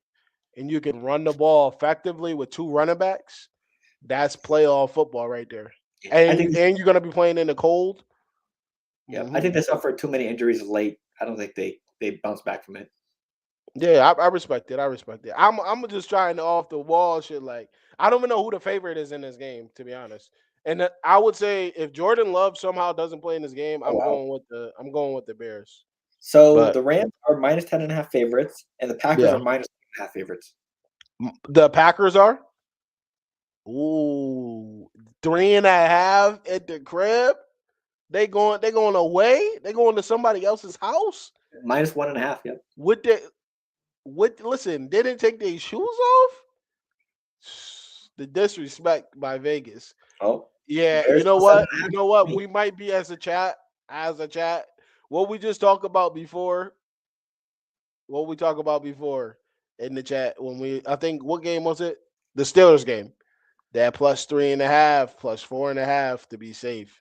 and you can run the ball effectively with 2 running backs, that's playoff football right there. And you're going to be playing in the cold. Yeah, I think they suffered too many injuries late. I don't think they bounce back from it. Yeah, I respect it. I'm just trying to off the wall shit. Like, I don't even know who the favorite is in this game, to be honest. And I would say if Jordan Love somehow doesn't play in this game, I'm going with the Bears. So the Rams are -10.5 favorites, and the Packers are -2.5 favorites. The Packers are? Ooh, 3.5 at the crib. They going away? They going to somebody else's house? -1.5, yep. Listen, they didn't take their shoes off? The disrespect by Vegas. Oh, Yeah, Bears you know plus what? 7.5 You know what? for me. We might be as a chat. What we just talked about before, what we talked about before in the chat when I think what game was it? The Steelers game. That plus 3.5, plus 4.5 to be safe.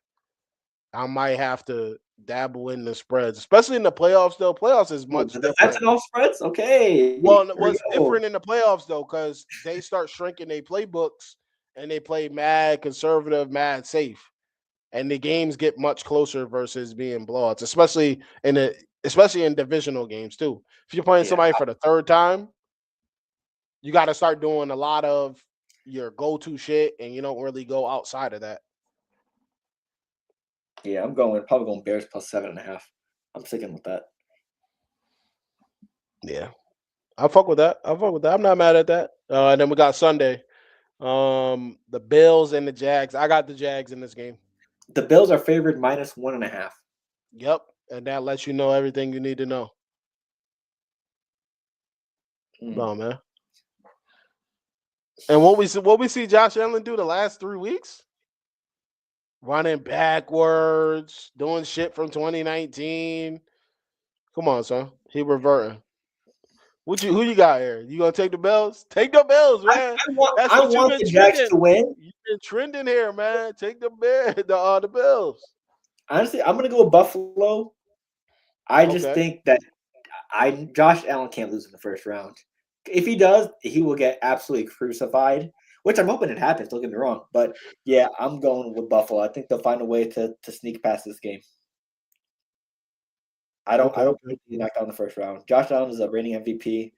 I might have to dabble in the spreads, especially in the playoffs. Though playoffs is Oh, much the different. defensive spreads? Okay. Well, Here we what's go. different in the playoffs though, because they start shrinking their playbooks and they play mad conservative, mad safe, and the games get much closer versus being blowouts, especially in divisional games too. If you're playing Yeah. somebody for the third time, you got to start doing a lot of your go-to shit, and you don't really go outside of that. Yeah, probably going Bears plus 7.5. I'm sticking with that. Yeah, I'll fuck with that. I'm not mad at that. And then we got Sunday. The Bills and the Jags. I got the Jags in this game. The Bills are favored minus 1.5. Yep, and that lets you know everything you need to know. No, man. And what we see Josh Allen do the last 3 weeks? Running backwards, doing shit from 2019. Come on, son. He reverting. Who you got here? You gonna take the Bills? Take the Bills, man. That's I what you've want been the Jags trending. to win. You've been trending here, man. Take the the Bills. Honestly, I'm gonna go with Buffalo. I just Okay. think that Josh Allen can't lose in the first round. If he does, he will get absolutely crucified. Which I'm hoping it happens. Don't get me wrong, but yeah, I'm going with Buffalo. I think they'll find a way to sneak past this game. I don't think he's knocked out in the first round. Josh Allen is a reigning MVP.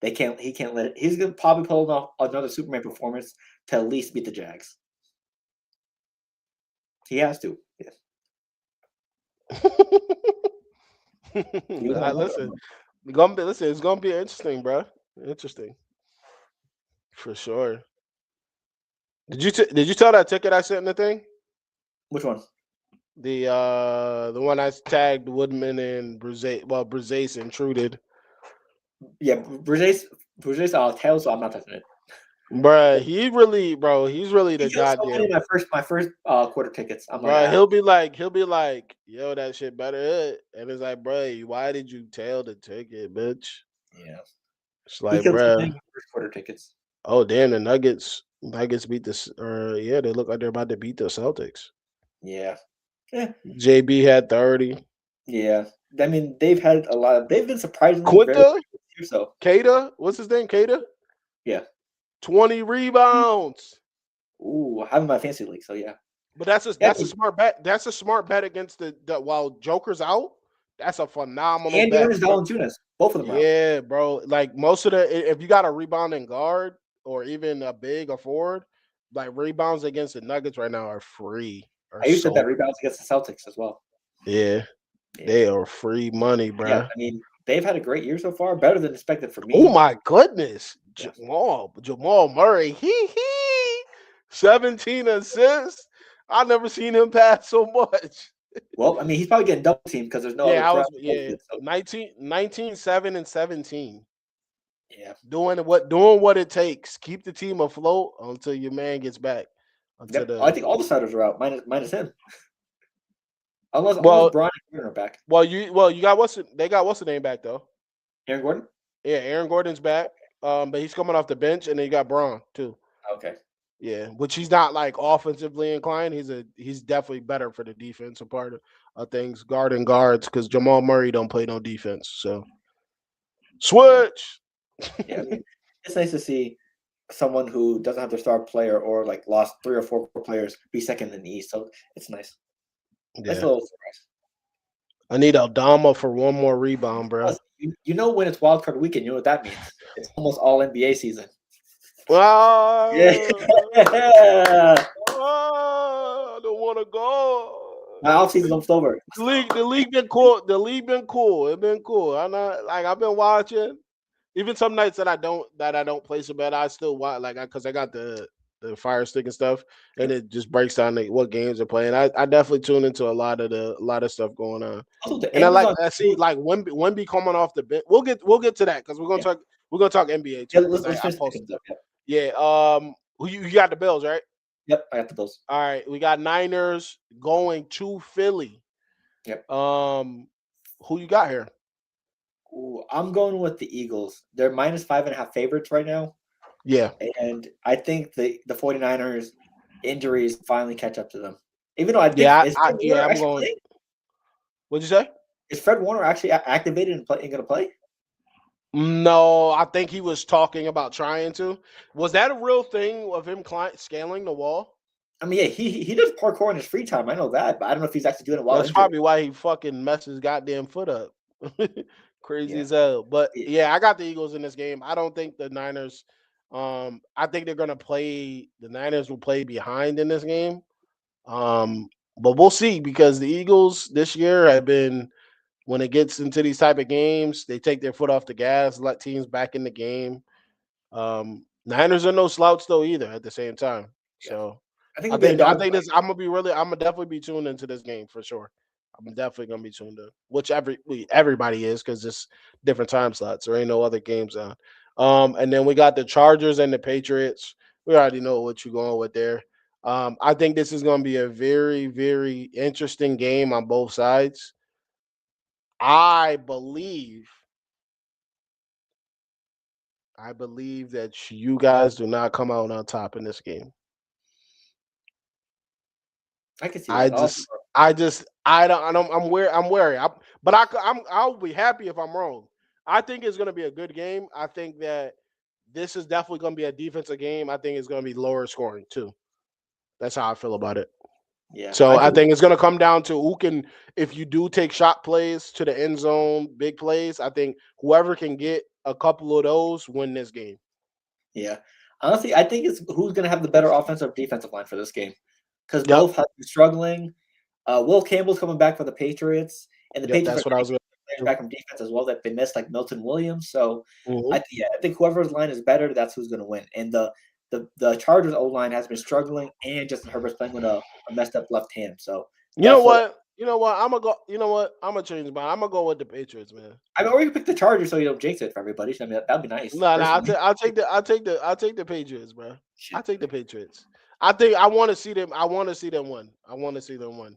He can't let it. He's gonna probably pull off another Superman performance to at least beat the Jags. He has to. Yes. Listen, it's gonna be interesting, bro. Interesting for sure. Did you tell that ticket I sent in the thing? Which one? The one I tagged Woodman and Bruze. Well, Bruze intruded. Yeah, Bruze's tail, so I'm not touching it. Bruh, he's really the He killed so many goddamn. of my first quarter tickets. I'm like, Bruh, he'll be like, yo, that shit better hit. And it's like, bruh, why did you tail the ticket, bitch? yeah. It's He like, killed so many bruh. of my first quarter tickets. Oh damn, the Nuggets beat this. Yeah, they look like they're about to beat the Celtics. Yeah. Yeah. JB had 30. Yeah. I mean, they've been surprisingly very Quinta, good so. Kata, what's his name? Kata? Yeah. 20 rebounds. Ooh, I have my fantasy league, so yeah. But that's a smart bet. That's a smart bet against the while Joker's out. That's a phenomenal And bet. Jonas Valanciunas, both of them out. Yeah, bro. Like most of if you got a rebounding guard or even a big or forward, like rebounds against the Nuggets right now are free. I used to bet rebounds against the Celtics as well. Yeah, they are free money, bro. Yeah, I mean, they've had a great year so far, better than expected for me. Oh my goodness, Yeah. Jamal Murray, 17 assists. I never seen him pass so much. Well, I mean, he's probably getting double teamed because there's no other Yeah, so. 19, 7, and 17. Yeah. Doing what it takes. Keep the team afloat until your man gets back. I think all the starters are out, minus him. Unless Brian and Gordon are back. You got they got what's the name back though? Aaron Gordon? Yeah, Aaron Gordon's back. But he's coming off the bench, and then you got Braun too. Okay. Yeah, which he's not like offensively inclined. He's definitely better for the defensive part of things, guarding guards, because Jamal Murray don't play no defense. So switch. Yeah, I mean, it's nice to see someone who doesn't have their star player or like lost 3 or 4 players be second in the East. So it's nice. Yeah. That's a little surprise. I need Aldama for one more rebound, bro. You know when it's wild card weekend, you know what that means. It's almost all NBA season. Wow. Yeah. I don't want to go. My offseason's almost over. The league been cool. The league been cool. It's been cool. I'm not like I've been watching. Even some nights that I don't place a bet, I still watch because I got the Fire Stick and stuff, and it just breaks down what games they're playing. I definitely tune into a lot of stuff going on. Also, and I see like Wemby coming off the bench. We'll get to that because we're gonna talk NBA too. Yeah, let's finish Yeah. Who you got the Bills, right? Yep, I got the Bills. All right, we got Niners going to Philly. Yep. Who you got here? Ooh, I'm going with the Eagles. They're -5.5 favorites right now. Yeah. And I think the 49ers injuries finally catch up to them. Even though I think Yeah, is Fred Warner I'm actually going. playing? What'd you say? Is Fred Warner actually activated and going to play? No, I think he was talking about trying to. Was that a real thing of him scaling the wall? I mean, yeah, he does parkour in his free time. I know that, but I don't know if he's actually doing it while That's injured. probably why he fucking messed his goddamn foot up. Crazy Yeah. as hell. But Yeah. yeah, I got the Eagles in this game. I don't think the Niners. I think they're gonna play. The Niners will play behind in this game. Um, but we'll see because the Eagles this year have been when it gets into these type of games, they take their foot off the gas, let teams back in the game. Niners are no slouch though either at the same time. Yeah. So I think it'll be a I dog think fight. this I'm gonna definitely be tuned into this game for sure. I'm definitely gonna be tuned in, which everybody is because it's different time slots. There ain't no other games on. And then we got the Chargers and the Patriots. We already know what you're going with there. I think this is going to be a very, very interesting game on both sides. I believe that you guys do not come out on top in this game. I can see I that. just, I'm wary. I'll be happy if I'm wrong. I think it's going to be a good game. I think that this is definitely going to be a defensive game. I think it's going to be lower scoring too. That's how I feel about it. Yeah, So I I think. think it's going to come down to who can, if you do take shot plays to the end zone, big plays. I think whoever can get a couple of those win this game. Yeah, honestly, I think it's who's going to have the better offensive defensive line for this game because Yep. both have been struggling. Will Campbell's coming back for the Patriots, and the Yep. Patriots That's are what I getting was going players to back from defense as well that they missed, like Milton Williams. So, do. I think whoever's line is better, that's who's going to win. And the Chargers O line has been struggling, and Justin Herbert's playing with a messed up left hand. So You know definitely, what? You know what? I'm gonna go. You know what? I'm gonna change mine. I'm gonna go with the Patriots, man. I mean, or you can pick the Chargers so you don't jinx it for everybody. I mean, that'd be nice, No, no. personally. I'll take the Patriots, bro. I'll Shit. take the Patriots. I think I want to see them. I want to see them win. I want to see them win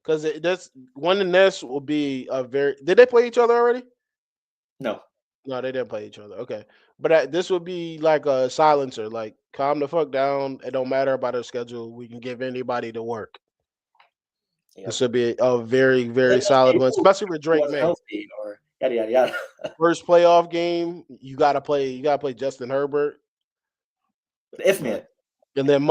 because this winning this will be a very. Did they play each other already? No. No, they didn't play each other. Okay, but this would be like a silencer. Like calm the fuck down. It don't matter about our schedule. We can give anybody to work. Yep. This would be a very, And then very those solid one, people especially with who Drake wasn't May. healthy or yada yada yada. First playoff game, you gotta play. You gotta play Justin Herbert, If but man, and then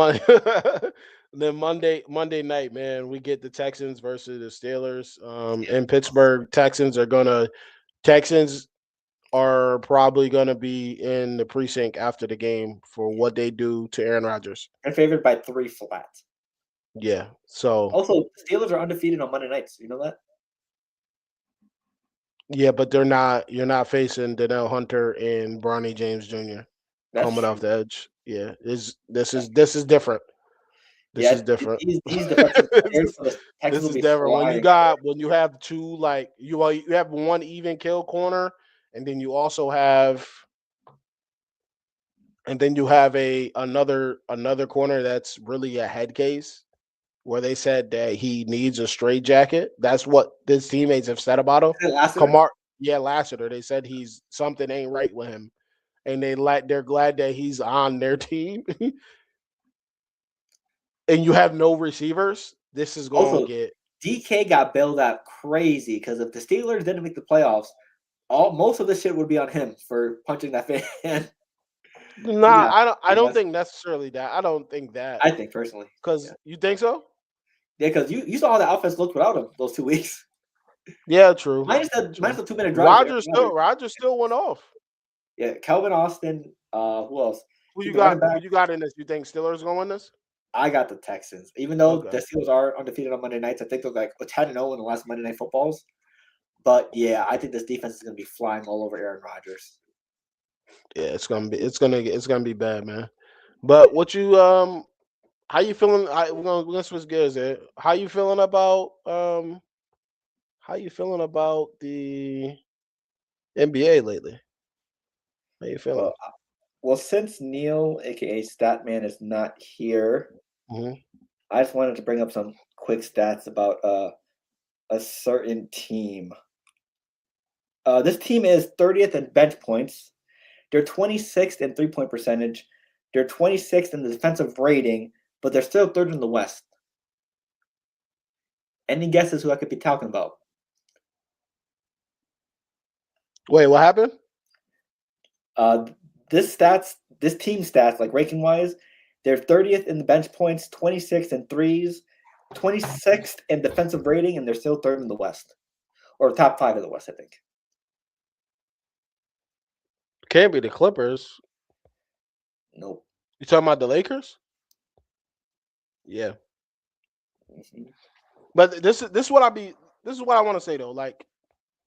Monday night, man, we get the Texans versus the Steelers. yeah. In Pittsburgh, Texans are probably gonna be in the precinct after the game for what they do to Aaron Rodgers. They're favored by 3 flat. Yeah, so Also, Steelers are undefeated on Monday nights. You know that? yeah, but they're not. You're not facing Danielle Hunter and Bronny James Jr. That's coming off true. the edge. Yeah, That's this is different. This yeah. is different. These defensive players for the Texans This will is be different. flying. When you have two like you have one even kill corner, and then you also have another corner that's really a head case where they said that he needs a straight jacket. That's what his teammates have said about him. Is it Lassiter? Kamar, yeah, Lassiter. They said he's something ain't right with him, and they're glad that he's on their team. And you have no receivers. This is going to Also, get DK got bailed out crazy because if the Steelers didn't make the playoffs, most of this shit would be on him for punching that fan. nah. Yeah, I don't think necessarily that. I don't think that I think personally. Yeah, because you think so. yeah, because you saw how the offense looked without him those 2 weeks. Yeah, true. Minus True. the 2 minute drive. For Aaron Rodgers. Rogers still went off. Yeah, Kelvin Austin. Who else? Who Keep you the running got? Who back. you got in this? You think Steelers going to win this? I got the Texans. Even though Okay. the Steelers are undefeated on Monday nights, I think they're like 10-0 in the last Monday Night Footballs. But yeah, I think this defense is going to be flying all over Aaron Rodgers. Yeah, it's gonna be bad, man. But what you how you feeling? We're gonna switch gears there. How you feeling about the NBA lately? How you Uh, feeling? Well, since Neil, aka Statman, is not here, Mm-hmm. I just wanted to bring up some quick stats about a certain team. This team is 30th in bench points. They're 26th in 3-point percentage. They're 26th in the defensive rating, but they're still third in the West. Any guesses who I could be talking about? Wait, what happened? Uh, this team stats, like ranking wise, they're 30th in the bench points, 26th in threes, 26th in defensive rating, and they're still third in the West, or top 5 of the West, I think. Can't be the Clippers. Nope. You talking about the Lakers? Yeah. Mhm. But this is what I want to say though. Like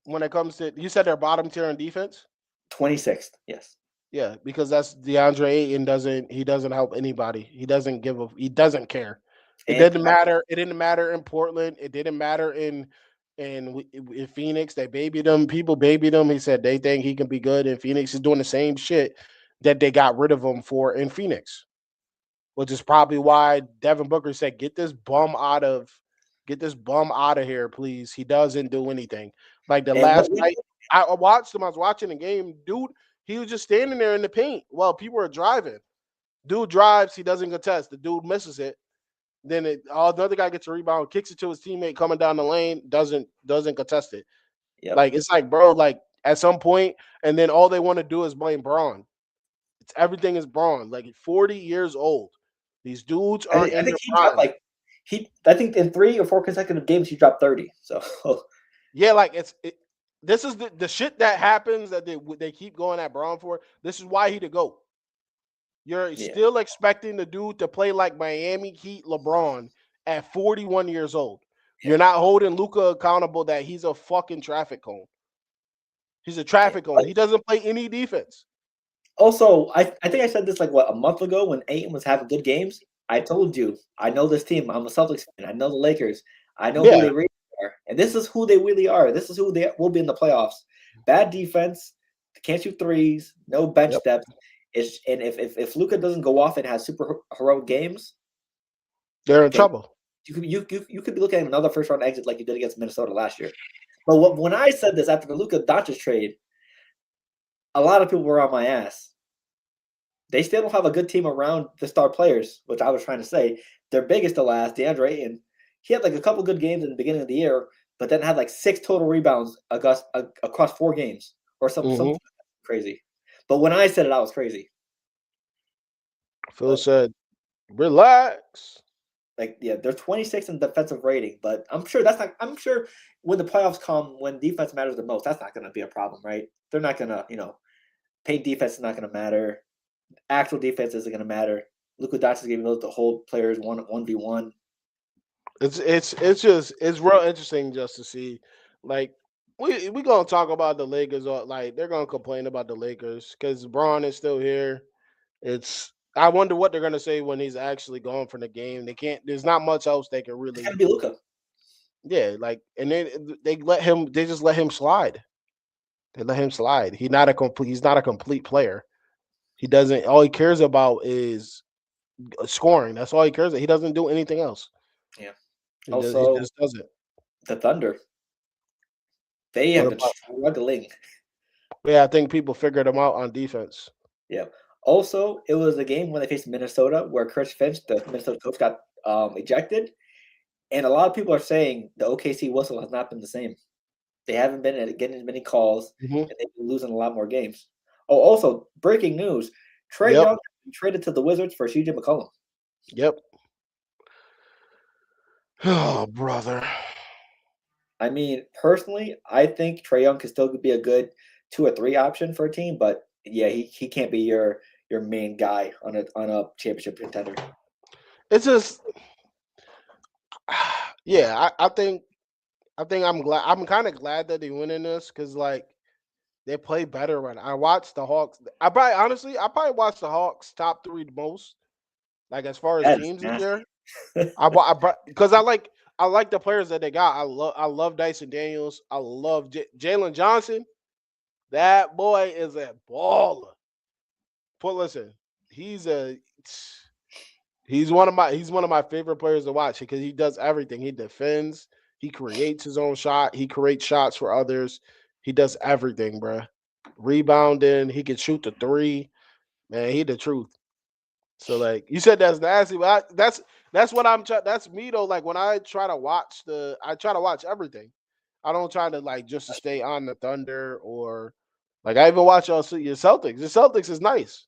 when it comes to, you said they're bottom tier in defense. 26th, yes. Yeah, because that's DeAndre Ayton he doesn't help anybody. He doesn't care. It And didn't matter. It didn't matter in Portland. It didn't matter in Phoenix. They babied him. People babied him. He said they think he can be good. And Phoenix is doing the same shit that they got rid of him for in Phoenix, which is probably why Devin Booker said, get this bum out of here, please. He doesn't do anything. Like the and last night, I watched him. I was watching the game, dude. He was just standing there in the paint while people are driving. Dude drives, he doesn't contest. The dude misses it. Then the other guy gets a rebound, kicks it to his teammate coming down the lane, doesn't contest it. yep. Like it's like, bro, like at some point, and then all they want to do is blame Braun. It's everything is Braun. Like 40 years old. These dudes I, are I in think their he dropped prime. like I think in 3 or 4 consecutive games he dropped 30. So Yeah, like this is the shit that happens that they keep going at Braun for. This is why he to go. You're yeah, still expecting the dude to play like Miami Heat LeBron at 41 years old. yeah, You're not holding Luka accountable that he's a fucking traffic cone. He's a yeah. traffic cone. But He doesn't play any defense. also, I think I said this like what a month ago when Ayton was having good games. I told you I know this team. I'm a Celtics fan. I know the Lakers. I know who Yeah. they really are, and this is who they really are. This is who they will be in the playoffs. Bad defense, can't shoot threes, no bench Yep. depth. And if Luka doesn't go off and has super heroic games, They're in then trouble. you could be looking at another first round exit like you did against Minnesota last year. But when I said this after the Luka Doncic trade, a lot of people were on my ass. They still don't have a good team around the star players, which I was trying to say. Their biggest to last, DeAndre Ayton, he had like a couple good games in the beginning of the year, but then had like 6 total rebounds across 4 games or Hmm. something crazy. But when I said it, I was crazy. Phil But said, relax. like, yeah, they're 26th in defensive rating, but I'm sure that's not. I'm sure when the playoffs come, when defense matters the most, that's not going to be a problem, right? They're not going to, paint defense is not going to matter. Actual defense isn't going to matter. Luka Doncic is going to be able to hold players 1v1. It's real interesting just to see, like we gonna talk about the Lakers, or like they're gonna complain about the Lakers because Braun is still here. It's I wonder what they're gonna say when he's actually gone from the game. They can't. There's not much else they can It's going really. to be Luka. Yeah, like and they let him. They just let him slide. They let him slide. He's not a complete player. He doesn't. All he cares about is scoring. That's all he cares about. He doesn't do anything else. Yeah. He Also, just doesn't. the Thunder, they What have been about? struggling. Yeah, I think people figured him out on defense. Yeah. Also, it was a game when they faced Minnesota where Chris Finch, the Minnesota coach, got ejected. And a lot of people are saying the OKC whistle has not been the same. They haven't been getting as many calls, Hmm. and they've been losing a lot more games. Oh, also, breaking news: Trey Yep. Young traded to the Wizards for CJ McCollum. Yep. Oh, brother. I mean, personally, I think Trey Young can still be a good 2 or 3 option for a team, but yeah, he can't be your main guy on a championship contender. It's just, yeah. I think I'm glad. I'm kind of glad that they went in this because like they play better when I watched the Hawks. I probably watched the Hawks top three the most. Like as far as That is teams this nasty. year, because I like the players that they got. I love Dyson Daniels. I love Jalen Johnson. That boy is a baller. listen, he's a he's one of my favorite players to watch because he does everything. He defends, he creates his own shot, he creates shots for others. He does everything, bruh. Rebounding, he can shoot the three. Man, he the truth. So like you said, that's nasty. But that's what I'm trying. That's me though. Like when I try to watch everything. I don't try to like just to stay on the Thunder or like I even watch your Celtics. The Celtics is nice.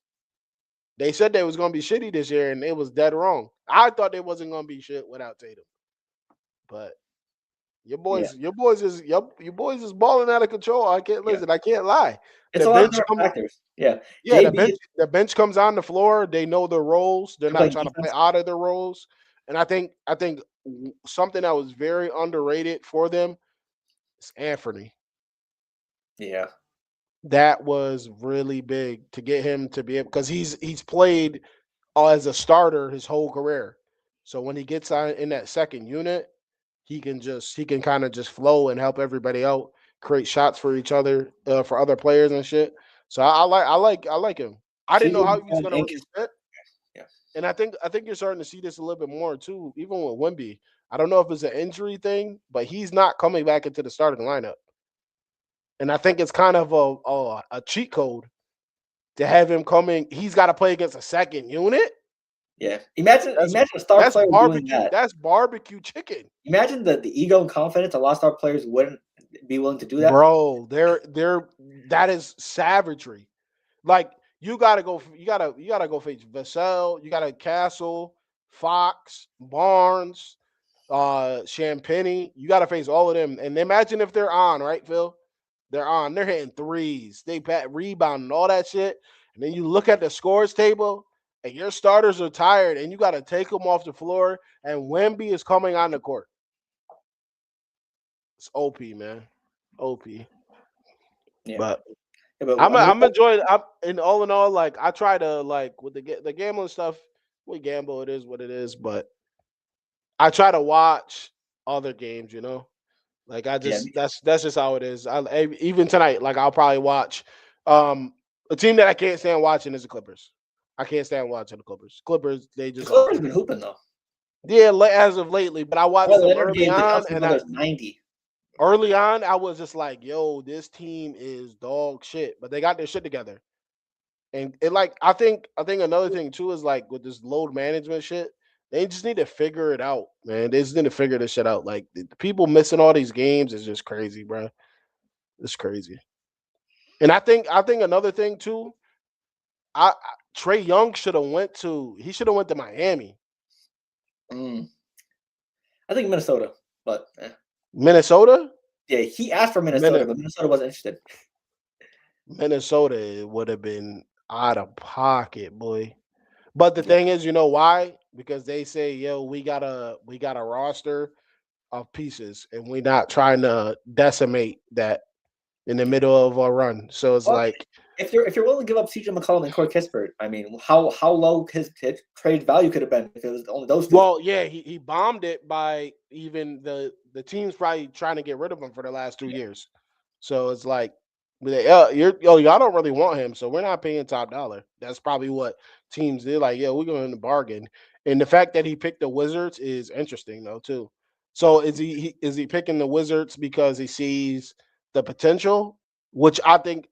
They said they was gonna be shitty this year, and it was dead wrong. I thought they wasn't gonna be shit without Tatum, but Yeah, your boys is balling out of control. I can't yeah. listen. I can't lie. It's The a lot of bench different comes. factors. Yeah, Yeah, the JB bench the bench comes on the floor. They know their roles. They're they're not playing trying to play defense. out of their roles. And I think something that was very underrated for them is Anthony. Yeah, That was really big to get him to be able because he's played as a starter his whole career. So when he gets on in that second unit, he can kind of just flow and help everybody out, create shots for each other, for other players and shit. So I like him. I didn't know CJ how he was McCollum gonna Inc. really fit. Yeah, And I think you're starting to see this a little bit more too, even with Wimby. I don't know if it's an injury thing, but he's not coming back into the starting lineup. And I think it's kind of a cheat code to have him coming. He's got to play against a second unit. yeah. Imagine, That's imagine a star that's player doing barbecue. that. That's barbecue chicken, Imagine the ego and confidence a lot of star players wouldn't be willing to do that. bro. They're that is savagery. Like you gotta go face Vassell. You got to Castle, Fox, Barnes, Champagne. You got to face all of them. And imagine if they're on, right, Phil? They're on. They're hitting threes. They bat rebound and all that shit. And then you look at the scores table, and your starters are tired, and you got to take them off the floor. And Wemby is coming on the court. It's OP, man. OP. Yeah, But yeah, but I'm I mean, I'm enjoying. I'm in all in all, like I try to like with the gambling stuff. We gamble. It is what it is. But I try to watch other games. Like I yeah, just that's just how it is. Even tonight, like I'll probably watch. A team that I can't stand watching is the Clippers. I can't stand watching the Clippers. Clippers, they the just Clippers awful. been hooping though. Yeah, as of lately, but I watched Well, the them Leonard early game, they on, outscored and others 90. I was just like, "Yo, this team is dog shit," but they got their shit together. And it like I think another thing too is like with this load management shit, they just need to figure it out, man. They just need to figure this shit out. Like the people missing all these games is just crazy, bro. It's crazy. And I think another thing too, Trey Young should have went to Miami. Mm. I think Minnesota, but Minnesota? yeah, he asked for Minnesota, Min- but Minnesota wasn't interested. Minnesota would have been out of pocket, boy. But the Yeah, thing is, you know why? Because they say, yo, we got a roster of pieces, and we're not trying to decimate that in the yeah. middle of our run. So it's Well, like, if you're willing to give up CJ McCollum and Corey Kispert, I mean, how low his trade value could have been if it was only those two. well, yeah, he bombed it by even the team's probably trying to get rid of him for the last 2 years. So it's like, y'all don't really want him, so we're not paying top dollar. That's probably what teams did. Like, yeah, we're going to bargain. And the fact that he picked the Wizards is interesting though too. So is he picking the Wizards because he sees the potential, which I think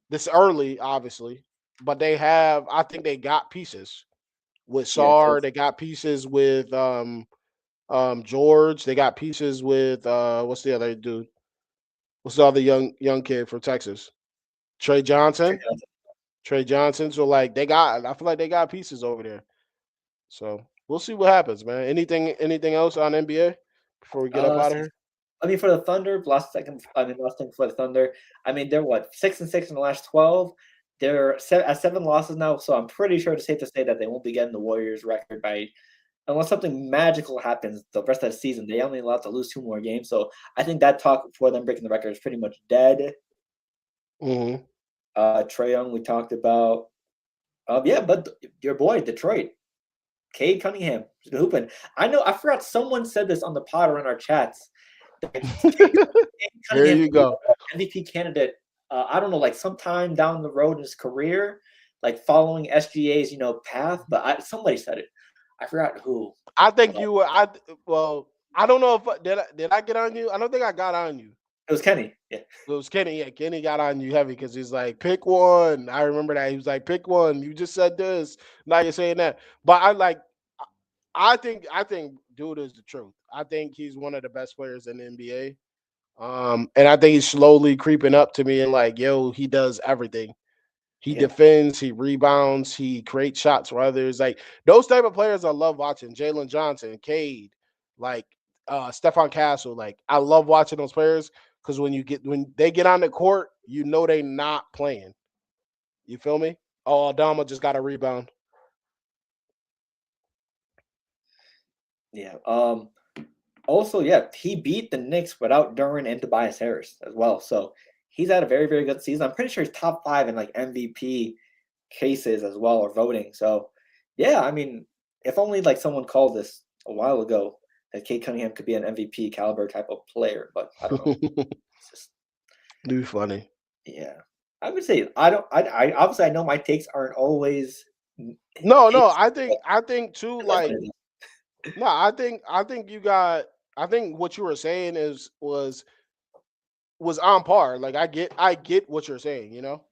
this early, obviously, but I think they got pieces with Yeah, Sar. They got pieces with George. They got pieces with what's the other dude? What's the other young kid from Texas? Trey Johnson. Trey Johnson. So like I feel like they got pieces over there. So we'll see what happens, man. Anything else on NBA before we get up uh, out of here? I mean, for the Thunder, last thing for the Thunder. I mean, they're what 6-6 in the last 12. They're at 7 losses now, so I'm pretty sure it's safe to say that they won't be getting the Warriors record by unless something magical happens the rest of the season. They only allowed to lose 2 more games, so I think that talk for them breaking the record is pretty much dead. Mm-hmm. Trae Young, we talked about. Yeah, but your boy Detroit, Cade Cunningham, has been hooping. I know. I forgot someone said this on the pod or in our chats. Cade There Cunningham you go. MVP candidate. I don't know, like sometime down the road in his career. like following SGA's path. But somebody said it. I forgot who. I think you were. I don't know if did I get on you. I don't think I got on you. It was Kenny. Yeah. It was Kenny. Yeah, Kenny got on you heavy because he's like, pick one. I remember that he was like, pick one. You just said this. Now you're saying that. But I think dude is the truth. I think he's one of the best players in the NBA. And I think he's slowly creeping up to me and like, yo, he does everything. He Yeah. defends, he rebounds, he creates shots for others. Like those type of players I love watching. Jalen Johnson, Cade, like Stephon Castle. Like I love watching those players because when they get on the court, you know they not playing. You feel me? Oh, Adama just got a rebound. Yeah. Also, yeah, he beat the Knicks without Duran and Tobias Harris as well. So he's had a very, very good season. I'm pretty sure he's top 5 in like MVP cases as well, or voting. So yeah, I mean, if only like someone called this a while ago that Kate Cunningham could be an MVP caliber type of player, but I don't know. It's just, Dude, funny. yeah. I would say I obviously I know my takes aren't always No, no, takes, I think too, but that's what like it is. no, I think you got I think what you were saying was on par. Like I get what you're saying, you know?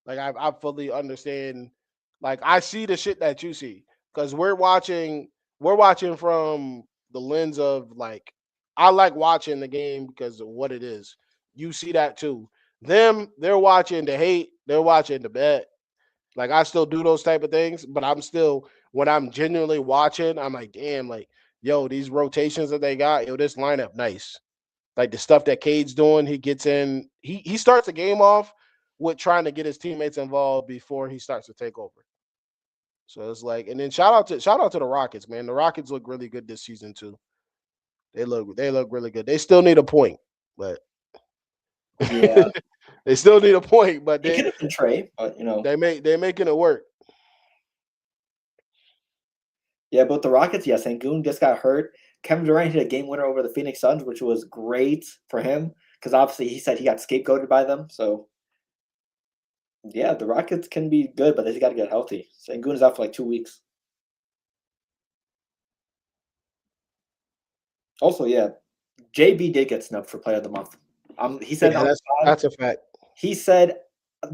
Like I fully understand. Like I see the shit that you see because we're watching from the lens of like I like watching the game because of what it is. You see that too. They're watching the hate, they're watching the bet. Like I still do those type of things, but I'm still when I'm genuinely watching, I'm like, damn, like yo, these rotations that they got, yo, this lineup nice. Like the stuff that Cade's doing, he gets in. He starts the game off with trying to get his teammates involved before he starts to take over. So it's like, and then shout out to the Rockets, man. The Rockets look really good this season too. They look really good. They still need a point, but Yeah. they still need a point. But It they could have been Trey, but they're making it work. yeah, but the Rockets, yeah, Sengun just got hurt. Kevin Durant hit a game winner over the Phoenix Suns, which was great for him because obviously he said he got scapegoated by them. So yeah, the Rockets can be good, but they just got to get healthy. Sengun is out for like 2 weeks. Also, yeah, JB did get snubbed for Player of the Month. He said Yeah, on the that's pod, that's a fact. he said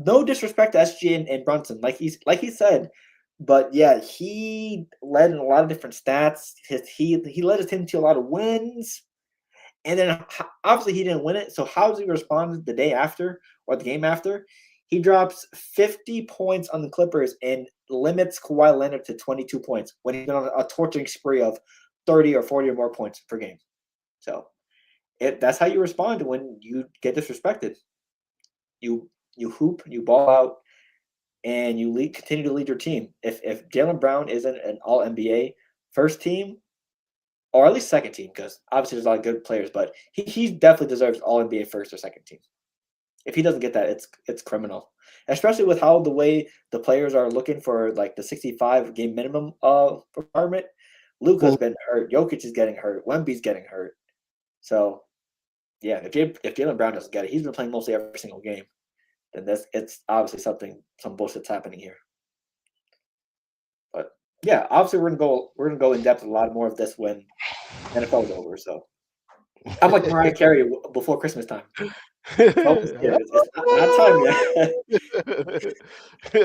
no disrespect to SG and Brunson, like he said, but yeah, he led in a lot of different stats. He led his team to a lot of wins. And then obviously he didn't win it. So how does he respond the day after or the game after? He drops 50 points on the Clippers and limits Kawhi Leonard to 22 points when he's been on a torturing spree of 30 or 40 or more points per game. So that's how you respond when you get disrespected. You hoop, you ball out, and you continue to lead your team. If Jaylen Brown isn't an All NBA first team, or at least second team, because obviously there's a lot of good players, but he definitely deserves All NBA first or second team. If he doesn't get that, it's criminal, especially with how the way the players are looking for like the 65 game minimum requirement. Luka's been hurt, Jokic is getting hurt, Wemby's getting hurt. So yeah, if Jaylen Brown doesn't get it, he's been playing mostly every single game. Then it's obviously some bullshit's happening here. But yeah, obviously we're gonna go in depth a lot more of this when NFL is over. So I'm like Mariah Carey before Christmas time. Focus here. It's not time yet.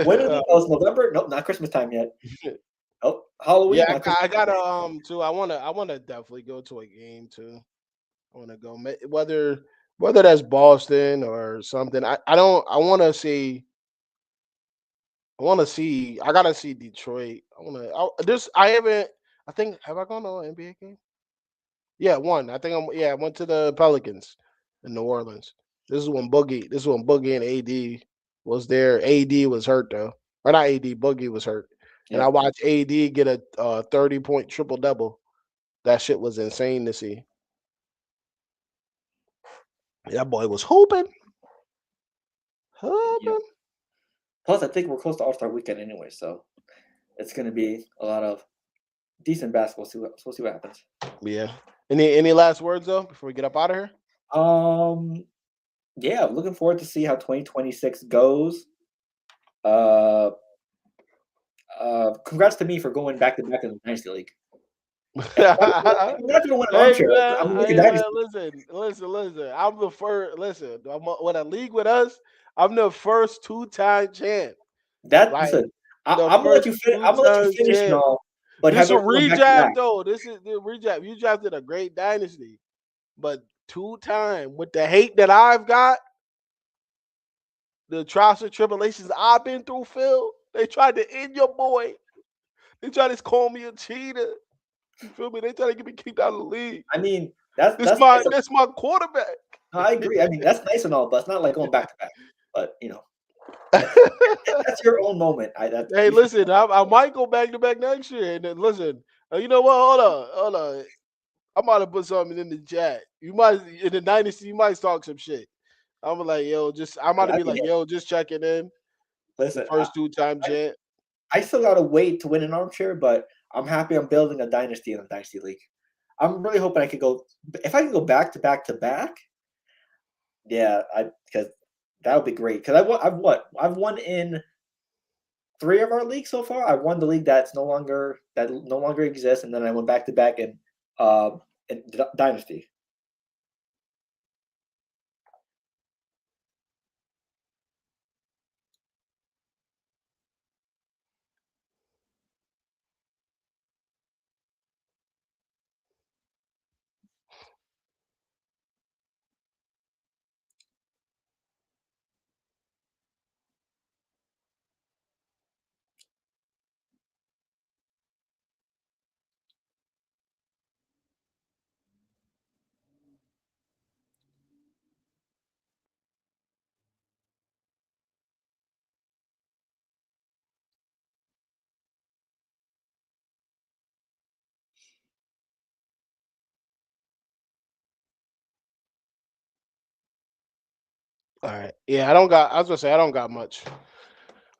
When is it? Oh, it's November? Nope, not Christmas time yet. Oh, Halloween. Yeah, Not Christmas I time gotta yet. too. I wanna definitely go to a game too. I wanna go whether that's Boston or something. I don't. I want to see. I gotta see Detroit. I haven't. I think have I gone to an NBA game? Yeah, one. I think I went to the Pelicans in New Orleans. This is when Boogie and AD was there. AD was hurt though, or not AD. Boogie was hurt, and I Yeah. watched AD get a 30-point triple double. That shit was insane to see. That boy was hooping, Yeah. hooping. Plus, I think we're close to All Star Weekend anyway, so it's going to be a lot of decent basketball. We'll see what happens. Yeah. Any last words though before we get up out of here? Um. Yeah, looking forward to see how 2026 goes. Uh, congrats to me for going back to back in the Dynasty League. Hey I'm not gonna win an armchair. man, I'm gonna make a hey man, Dynasty. listen. I'm the first. Listen, with a league with us, I'm the first 2-time champ. Like Listen. the I'm gonna let first you finish. I'm gonna let you 2-time finish and champ. all, but This have a everyone back to back. redraft though. This is the redraft. You drafted a great dynasty, but 2-time with the hate that I've got, the trials and tribulations I've been through, Phil. They tried to end your boy. They tried to call me a cheater. You feel me? They tried to get me kicked out of the league. I mean, that's This nice. my quarterback. I agree. I mean, that's nice and all, but it's not like going back to back. But that's your own moment. Hey, listen, I might go back to back next year. And then listen, you know what? Hold on. I might have put something in the chat. You might in the dynasty, you might talk some shit. I'm like, I might I be mean, like, just checking in. The listen, first 2-time champ. I still gotta wait to win an armchair, but I'm happy I'm building a dynasty in the Dynasty League. I'm really hoping I could go. If I can go back to back to back, yeah, because that would be great. Because I've won in 3 of our leagues so far. I won the league that no longer exists, and then I went back to back in Dynasty. All right. Yeah, I was gonna say I don't got much.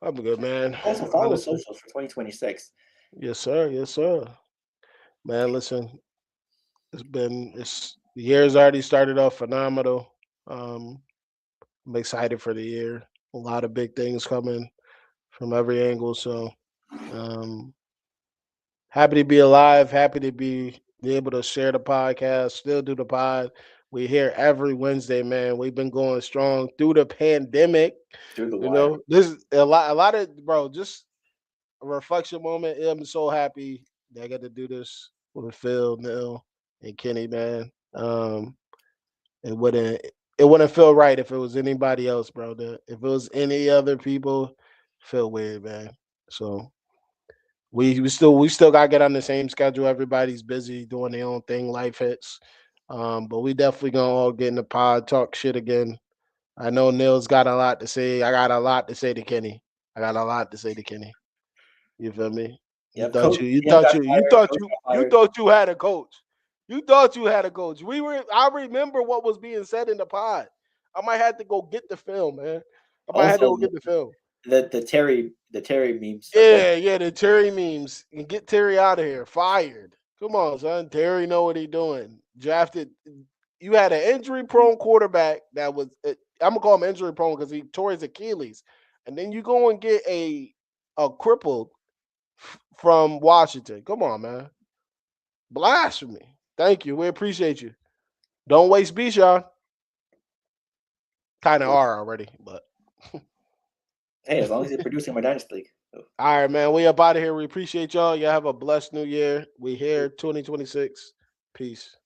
I'm good, man. Also, follow the Honestly. socials for 2026. Yes, sir. Yes, sir. Man, listen, the year's already started off phenomenal. I'm excited for the year. A lot of big things coming from every angle. So um happy to be alive, happy to be able to share the podcast, still do the pod. We're here every Wednesday, man. We've been going strong through the pandemic. Through the wire. This is a lot of bro, just a reflection moment. I'm so happy that I got to do this with Phil, Neil, and Kenny, man. It wouldn't feel right if it was anybody else, bro. If it was any other people, feel weird, man. So we still gotta get on the same schedule. Everybody's busy doing their own thing. Life hits. But we definitely gonna all get in the pod, talk shit again. I know Neil's got a lot to say. I got a lot to say to Kenny. You feel me? You Yep, thought coach. you you GM thought got you you fired. thought Coach you got you fired. thought you had a coach. You thought you had a coach. I remember what was being said in the pod. I might have to go get the film, man. I might have to Also, go get the film. the Terry memes. Yeah, the Terry memes. And get Terry out of here. Fired. Come on, son. Terry know what he doing. Drafted. You had an injury-prone quarterback that was. I'm gonna call him injury-prone because he tore his Achilles, and then you go and get a crippled from Washington. Come on, man. Blasphemy. Thank you. We appreciate you. Don't waste Bijan. Kind of are already, but Hey, as long as he's producing my Dynasty League. all right, man. We up out of here. We appreciate y'all. Y'all have a blessed new year. We here 2026. Peace.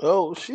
Oh shit.